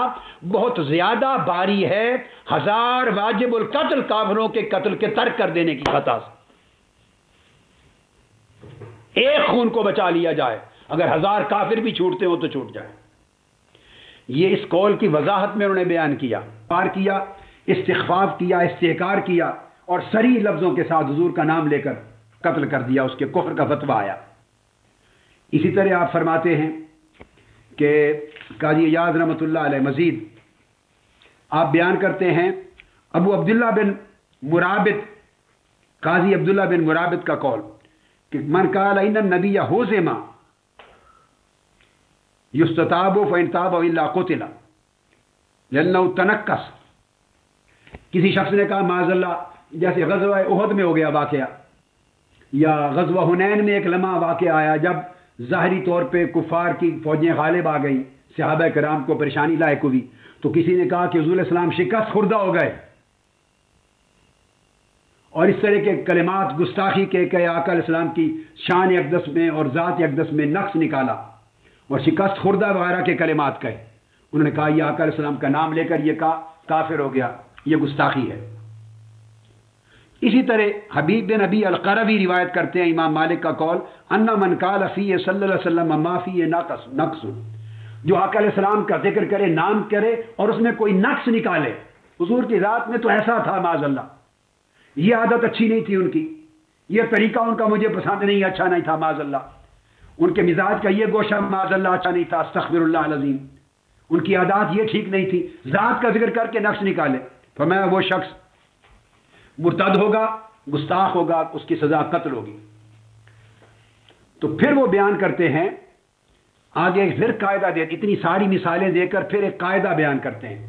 بہت زیادہ باری ہے 1000 واجب القتل کافروں کے قتل کے ترک کر دینے کی خطا سے. ایک خون کو بچا لیا جائے، اگر 1000 کافر بھی چھوٹتے ہو تو چھوٹ جائے. یہ اس قول کی وضاحت میں انہوں نے بیان کیا، پار کیا، استخفاف کیا، استحکار کیا، اور صریح لفظوں کے ساتھ حضور کا نام لے کر قتل کر دیا، اس کے کفر کا فتویٰ آیا. اسی طرح آپ فرماتے ہیں کہ قاضی ایاز رحمۃ اللہ علیہ مزید آپ بیان کرتے ہیں ابو عبداللہ بن مرابط، قاضی عبداللہ بن مرابط کا قول کہ من قال ان النبی حزم یستتاب فان تاب الا قتل لانه تنکس. کسی شخص نے کہا معاذ اللہ جیسے غزوہ احد میں ہو گیا واقعہ، یا غزوہ حنین میں ایک لمحہ واقعہ آیا جب ظاہری طور پہ کفار کی فوجیں غالب آ گئیں، صحابہ کرام کو پریشانی لاحق ہوئی، تو کسی نے کہا کہ حضور علیہ السلام شکست خوردہ ہو گئے، اور اس طرح کے کلمات گستاخی کے کہ آقا علیہ السلام کی شان اقدس میں اور ذات اقدس میں نقص نکالا اور شکست خوردہ وغیرہ کے کلمات کہے. انہوں نے کہا یہ آقا علیہ السلام کا نام لے کر یہ کہا کافر ہو گیا، یہ گستاخی ہے. اسی طرح حبیب بن ابی القروی روایت کرتے ہیں امام مالک کا قول ان من قال فی صلی اللہ علیہ وسلم ما فی نقص، جو آقا علیہ السلام کا ذکر کرے، نام کرے اور اس میں کوئی نقص نکالے، حضور کی ذات میں تو ایسا تھا معاذ اللہ، یہ عادت اچھی نہیں تھی ان کی، یہ طریقہ ان کا مجھے پسند نہیں، اچھا نہیں تھا معاذ اللہ، ان کے مزاج کا یہ گوشہ معاذ اللہ اچھا نہیں تھا، استغفر اللہ العظیم، ان کی عادات یہ ٹھیک نہیں تھی، ذات کا ذکر کر کے نقص نکالے. فرمایا وہ شخص مرتد ہوگا، گستاخ ہوگا، اس کی سزا قتل ہوگی. تو پھر وہ بیان کرتے ہیں آگے، پھر قاعدہ دے، اتنی ساری مثالیں دے کر پھر ایک قاعدہ بیان کرتے ہیں.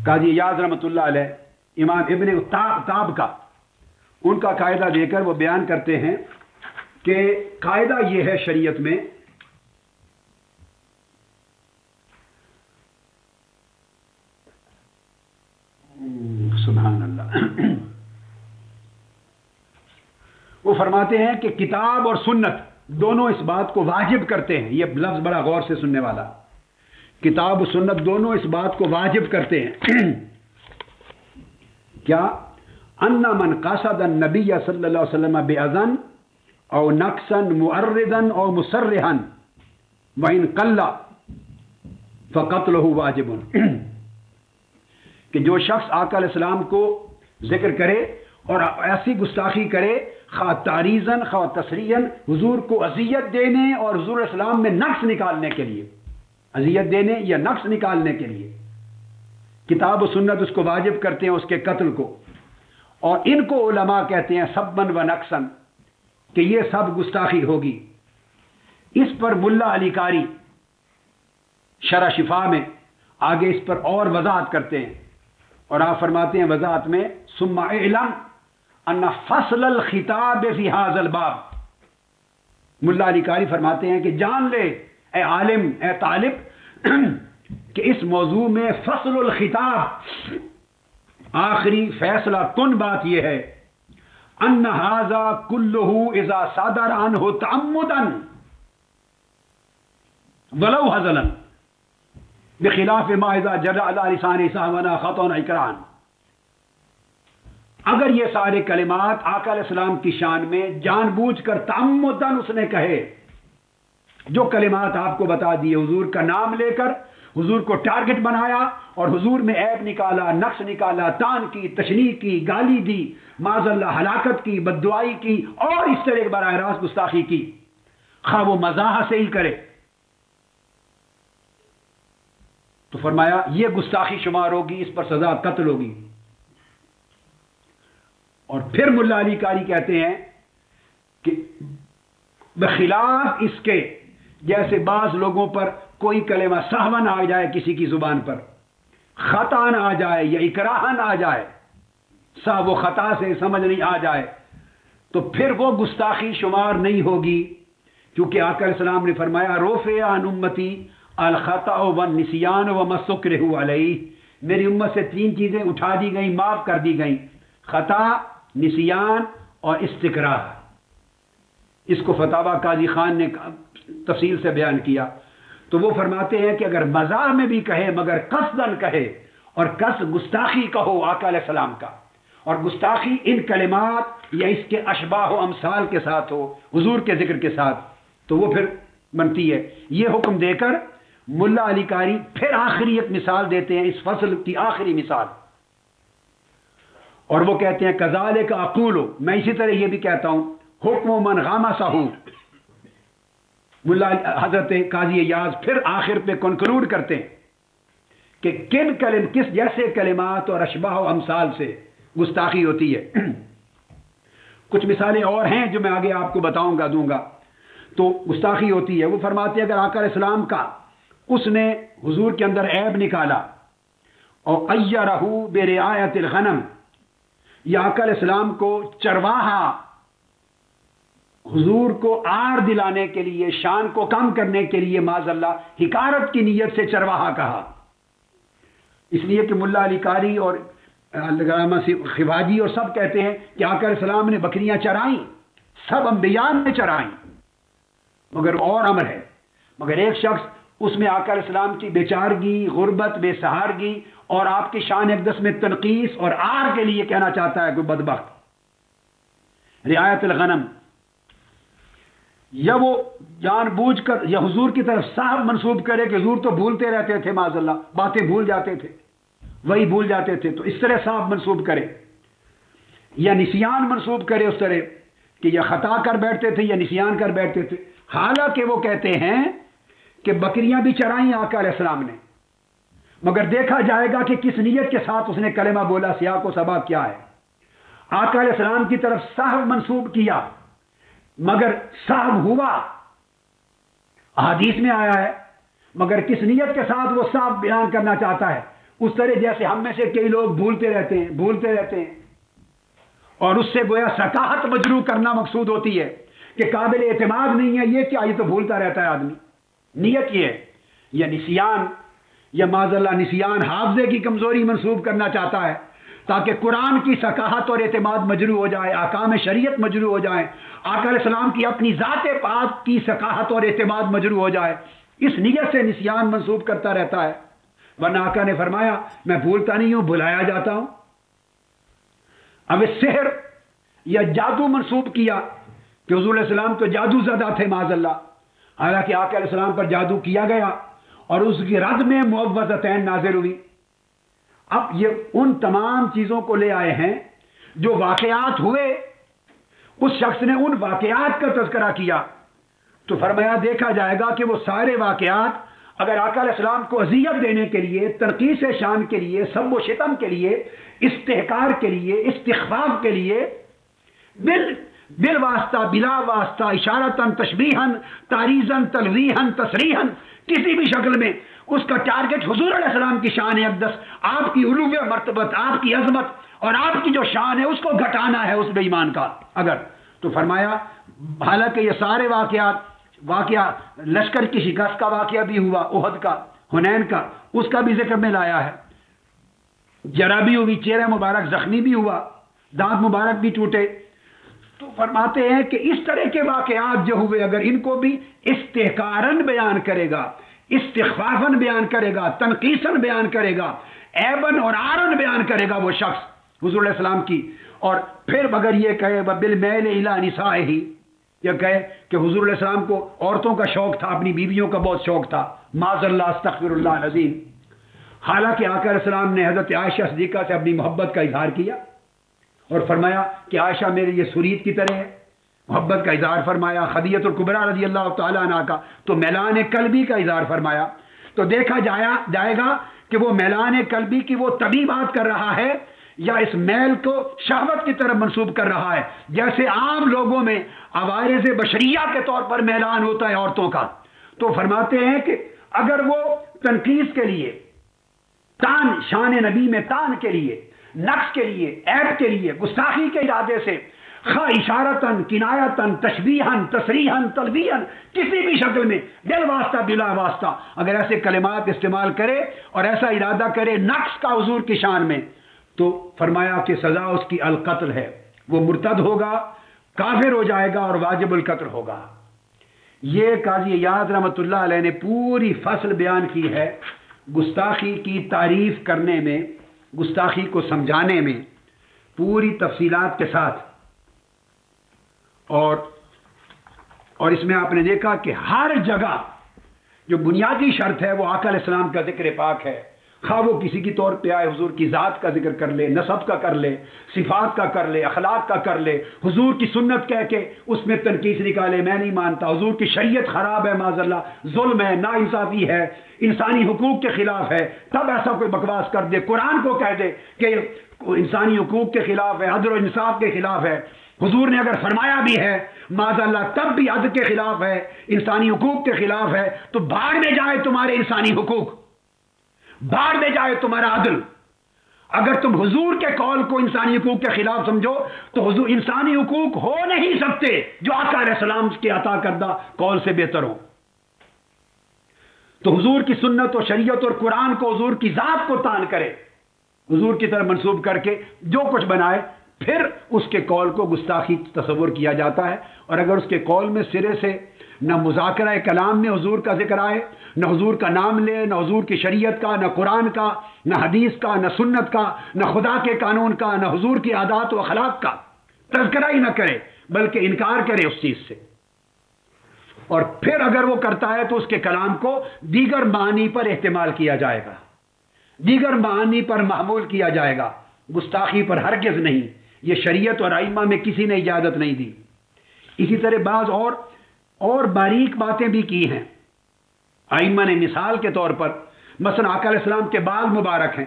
قاضی ایاز رحمۃ اللہ علیہ امام ابن تاب کا ان کا قاعدہ دے کر وہ بیان کرتے ہیں کہ قاعدہ یہ ہے شریعت میں سبحان اللہ وہ فرماتے ہیں کہ کتاب اور سنت دونوں اس بات کو واجب کرتے ہیں. یہ لفظ بڑا غور سے سننے والا، کتاب و سنت دونوں اس بات کو واجب کرتے ہیں کیا ان من قصد النبی صلی اللہ علیہ وسلم باذن او نقصا معرضا او مسرحا وان قل فقتله واجب، کہ جو شخص آقا علیہ السلام کو ذکر کرے اور ایسی گستاخی کرے خواہ تعریضاً خواہ تصریحاً، حضور کو اذیت دینے اور حضور علیہ السلام میں نقص نکالنے کے لیے، اذیت دینے یا نقص نکالنے کے لیے، کتاب و سنت اس کو واجب کرتے ہیں اس کے قتل کو. اور ان کو علماء کہتے ہیں سباً و نقصاً، کہ یہ سب گستاخی ہوگی. اس پر ملا علی قاری شرح شفا میں آگے اس پر اور وضاحت کرتے ہیں، اور آپ فرماتے ہیں وضاحت میں ثم اعلم ان فصل الخطاب فی هذا الباب، ملا علی قاری فرماتے ہیں کہ جان لے اے عالم، اے طالب، کہ اس موضوع میں فصل الخطاب، آخری فیصلہ کن بات یہ ہے ان ھذا کلہ اذا صدر عنہ تعمدا ولو ہزلا بخلاف ما اذا جرى على لسان سهوا خطا اقرارا. اگر یہ سارے کلمات آقا علیہ السلام کی شان میں جان بوجھ کر تعمدن اس نے کہے، جو کلمات آپ کو بتا دیے، حضور کا نام لے کر حضور کو ٹارگٹ بنایا اور حضور میں عیب نکالا، نقص نکالا، تان کی، تشنیع کی، گالی دی، معاذ اللہ ہلاکت کی، بددعائی کی، اور اس طرح براہ راست گستاخی کی، خواہ وہ مزاح سے ہی کرے، تو فرمایا یہ گستاخی شمار ہوگی، اس پر سزا قتل ہوگی. اور پھر ملا علی قاری کہتے ہیں کہ بخلاف اس کے جیسے بعض لوگوں پر کوئی کلمہ سہون آ جائے کسی کی زبان پر، خطاً آ جائے یا اکراہن آ جائے، صاحب وہ خطا سے سمجھ نہیں آ جائے تو پھر وہ گستاخی شمار نہیں ہوگی، کیونکہ آقا علیہ السلام نے فرمایا رفع عن امتی الخطأ والنسیان وما استکرہوا علیہ، میری امت سے 3 چیزیں اٹھا دی گئیں، معاف کر دی گئیں، خطا، نسیان اور استکراہ۔ اس کو فتاوی قاضی خان نے تفصیل سے بیان کیا، تو وہ فرماتے ہیں کہ اگر مزاح میں بھی کہے مگر قصدن کہے، اور قصد گستاخی کہو آقا علیہ السلام کا، اور گستاخی ان کلمات یا اس کے اشباہ و امثال کے ساتھ ہو، حضور کے ذکر کے ساتھ، تو وہ پھر بنتی ہے۔ یہ حکم دے کر ملا علی قاری پھر آخری ایک مثال دیتے ہیں، اس فصل کی آخری مثال، اور وہ کہتے ہیں کذالک اقول، میں اسی طرح یہ بھی کہتا ہوں، حکم من غامسہ، ملا حضرت قاضی ایاز پھر آخر پہ کنکلوڈ کرتے ہیں کہ کس جیسے کلمات اور اشباہ و امثال سے گستاخی ہوتی ہے۔ کچھ مثالیں اور ہیں جو میں آگے آپ کو بتاؤں گا، دوں گا، تو گستاخی ہوتی ہے۔ وہ فرماتے ہیں اگر آقا علیہ السلام کا اس نے حضور کے اندر عیب نکالا، اور ایرہ برعایت الغنم، یا آقا علیہ السلام کو چرواہا حضور کو آر دلانے کے لیے، شان کو کم کرنے کے لیے معاذ اللہ حکارت کی نیت سے چرواہا کہا، اس لیے کہ ملا علی قاری اور علامہ خواجی اور سب کہتے ہیں کہ آقا علیہ السلام نے بکریاں چرائیں، سب انبیاء نے چرائیں، مگر اور امر ہے، مگر ایک شخص اس میں آقا علیہ السلام کی بیچارگی، غربت، بے سہارگی اور آپ کی شان اقدس میں تنقیص اور آر کے لیے کہنا چاہتا ہے کوئی بدبخت۔ رعایت الغنم، یا وہ جان بوجھ کر یا حضور کی طرف صاحب منسوب کرے کہ حضور تو بھولتے رہتے تھے معاذ اللہ، باتیں بھول جاتے تھے، وہی بھول جاتے تھے، تو اس طرح صاحب منسوب کرے، یا نسیان منسوب کرے اس طرح کہ یا خطا کر بیٹھتے تھے یا نسیان کر بیٹھتے تھے، حالانکہ وہ کہتے ہیں کہ بکریاں بھی چرائیں آقا علیہ السلام نے، مگر دیکھا جائے گا کہ کس نیت کے ساتھ اس نے کلمہ بولا، سیاق و سباق کیا ہے۔ آقا علیہ السلام کی طرف صاحب منسوب کیا، مگر صاحب ہوا، احادیث میں آیا ہے، مگر کس نیت کے ساتھ وہ صاحب بیان کرنا چاہتا ہے، اس طرح جیسے ہم میں سے کئی لوگ بھولتے رہتے ہیں، اور اس سے گویا سکاہت مجروح کرنا مقصود ہوتی ہے کہ قابل اعتماد نہیں ہے، یہ کیا، یہ تو بھولتا رہتا ہے آدمی، نیت یہ ہے، یا نسیان، یا معاذ اللہ نسیان حافظے کی کمزوری منسوب کرنا چاہتا ہے تاکہ قرآن کی سکاہت اور اعتماد مجروح ہو جائے، احکام شریعت مجروح ہو جائیں، آقا علیہ السلام کی اپنی ذات پاک کی سکاہت اور اعتماد مجروح ہو جائے، اس نیت سے نسیان منسوب کرتا رہتا ہے، ورنہ آقا نے فرمایا میں بھولتا نہیں ہوں، بھلایا جاتا ہوں۔ اب سحر یا جادو منسوب کیا کہ حضور علیہ السلام تو جادو زدہ تھے معاذ اللہ، حالانکہ آقا علیہ السلام پر جادو کیا گیا اور اس کی رد میں معوذتین نازل ہوئی۔ اب یہ ان تمام چیزوں کو لے آئے ہیں جو واقعات ہوئے، اس شخص نے ان واقعات کا تذکرہ کیا، تو فرمایا دیکھا جائے گا کہ وہ سارے واقعات اگر آقا علیہ السلام کو اذیت دینے کے لیے، تنقیص شان کے لیے، سب و شتم کے لیے، استحقار کے لیے، استخفاف کے لیے، بالواسطہ بلا واسطہ، اشارتاً تشبیہاً تعریضاً تلویحاً تصریحاً، کسی بھی شکل میں اس کا ٹارگٹ حضور علیہ السلام کی شان اقدس، آپ کی علو مرتبت، آپ کی عظمت اور آپ کی جو شان ہے اس کو گھٹانا ہے اس بے ایمان کا اگر، تو فرمایا حالانکہ یہ سارے واقعہ لشکر کی شکست کا واقعہ بھی ہوا، احد کا، حنین کا، اس کا بھی ذکر میں لایا ہے، جرابی ہوئی، چہرہ مبارک زخمی بھی ہوا، دانت مبارک بھی ٹوٹے، تو فرماتے ہیں کہ اس طرح کے واقعات جو ہوئے اگر ان کو بھی استحقاراً بیان کرے گا، استخفافاً بیان کرے گا، تنقیصاً بیان کرے گا، عیباً اور عاراً بیان کرے گا وہ شخص حضور علیہ السلام کی، اور پھر مگر یہ کہے بالمیل الی نسائہ، یہ کہے کہ حضور علیہ السلام کو عورتوں کا شوق تھا، اپنی بیویوں کا بہت شوق تھا، معاذ اللہ استغفر اللہ العظیم، حالانکہ آقا علیہ السلام نے حضرت عائشہ صدیقہ سے اپنی محبت کا اظہار کیا اور فرمایا کہ عائشہ میرے یہ سرید کی طرح ہے، محبت کا اظہار فرمایا، خدیجہ الکبریٰ رضی اللہ تعالیٰ عنہ کا تو میلان قلبی کا اظہار فرمایا، تو دیکھا جائے گا کہ وہ میلان قلبی کی وہ طبی بات کر رہا ہے یا اس میل کو شہوت کی طرف منسوب کر رہا ہے، جیسے عام لوگوں میں عوارض بشریہ کے طور پر میلان ہوتا ہے عورتوں کا، تو فرماتے ہیں کہ اگر وہ تنقیص کے لیے، تان شان نبی میں تان کے لیے نقص کے لیے، عیب کے لیے، گستاخی کے ارادے سے، خواہ اشارتاً، کنایتاً، تشبیہاً، تصریحاً، تلویحاً، کسی بھی شکل میں بل واسطہ بلا واسطہ اگر ایسے کلمات استعمال کرے اور ایسا ارادہ کرے نقص کا حضور کی شان میں، تو فرمایا کہ سزا اس کی القتل ہے، وہ مرتد ہوگا، کافر ہو جائے گا اور واجب القتل ہوگا۔ یہ قاضی عیاض رحمۃ اللہ علیہ نے پوری فصل بیان کی ہے گستاخی کی تعریف کرنے میں، گستاخی کو سمجھانے میں پوری تفصیلات کے ساتھ، اور اس میں آپ نے دیکھا کہ ہر جگہ جو بنیادی شرط ہے وہ آقا علیہ السلام کا ذکر پاک ہے، خواہ وہ کسی کی طور پہ آئے حضور کی ذات کا ذکر کر لے، نسب کا کر لے، صفات کا کر لے، اخلاق کا کر لے، حضور کی سنت کہہ کے اس میں تنقیص نکالے میں نہیں مانتا، حضور کی شریعت خراب ہے معاذ اللہ، ظلم ہے، ناانصافی ہے، انسانی حقوق کے خلاف ہے، تب ایسا کوئی بکواس کر دے، قرآن کو کہہ دے کہ انسانی حقوق کے خلاف ہے، عدل و انصاف کے خلاف ہے، حضور نے اگر فرمایا بھی ہے معاذ اللہ تب بھی عدل کے خلاف ہے، انسانی حقوق کے خلاف ہے، تو بھاڑ میں جائے تمہارے انسانی حقوق، بھاڑ میں جائے تمہارا عدل۔ اگر تم حضور کے قول کو انسانی حقوق کے خلاف سمجھو تو حضور انسانی حقوق ہو نہیں سکتے جو آقا علیہ السلام کے عطا کردہ قول سے بہتر ہو۔ تو حضور کی سنت و شریعت اور قرآن کو حضور کی ذات کو تان کرے، حضور کی طرف منسوب کر کے جو کچھ بنائے، پھر اس کے قول کو گستاخی تصور کیا جاتا ہے۔ اور اگر اس کے قول میں سرے سے نہ مذاکرہ کلام میں حضور کا ذکر آئے، نہ حضور کا نام لے، نہ حضور کی شریعت کا، نہ قرآن کا، نہ حدیث کا، نہ سنت کا، نہ خدا کے قانون کا، نہ حضور کی عادات و اخلاق کا تذکرہ ہی نہ کرے بلکہ انکار کرے اس چیز سے، اور پھر اگر وہ کرتا ہے تو اس کے کلام کو دیگر معانی پر احتمال کیا جائے گا، دیگر معانی پر محمول کیا جائے گا، گستاخی پر ہرگز نہیں۔ یہ شریعت اور ائمہ میں کسی نے اجازت نہیں دی۔ اسی طرح بعض اور باریک باتیں بھی کی ہیں ائمہ نے، مثال کے طور پر مثلا آقا علیہ السلام کے بال مبارک ہیں،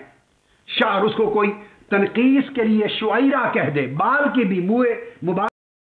شعر، اس کو کوئی تنقیص کے لیے شعیرہ کہہ دے، بال کی بھی منہ مبارک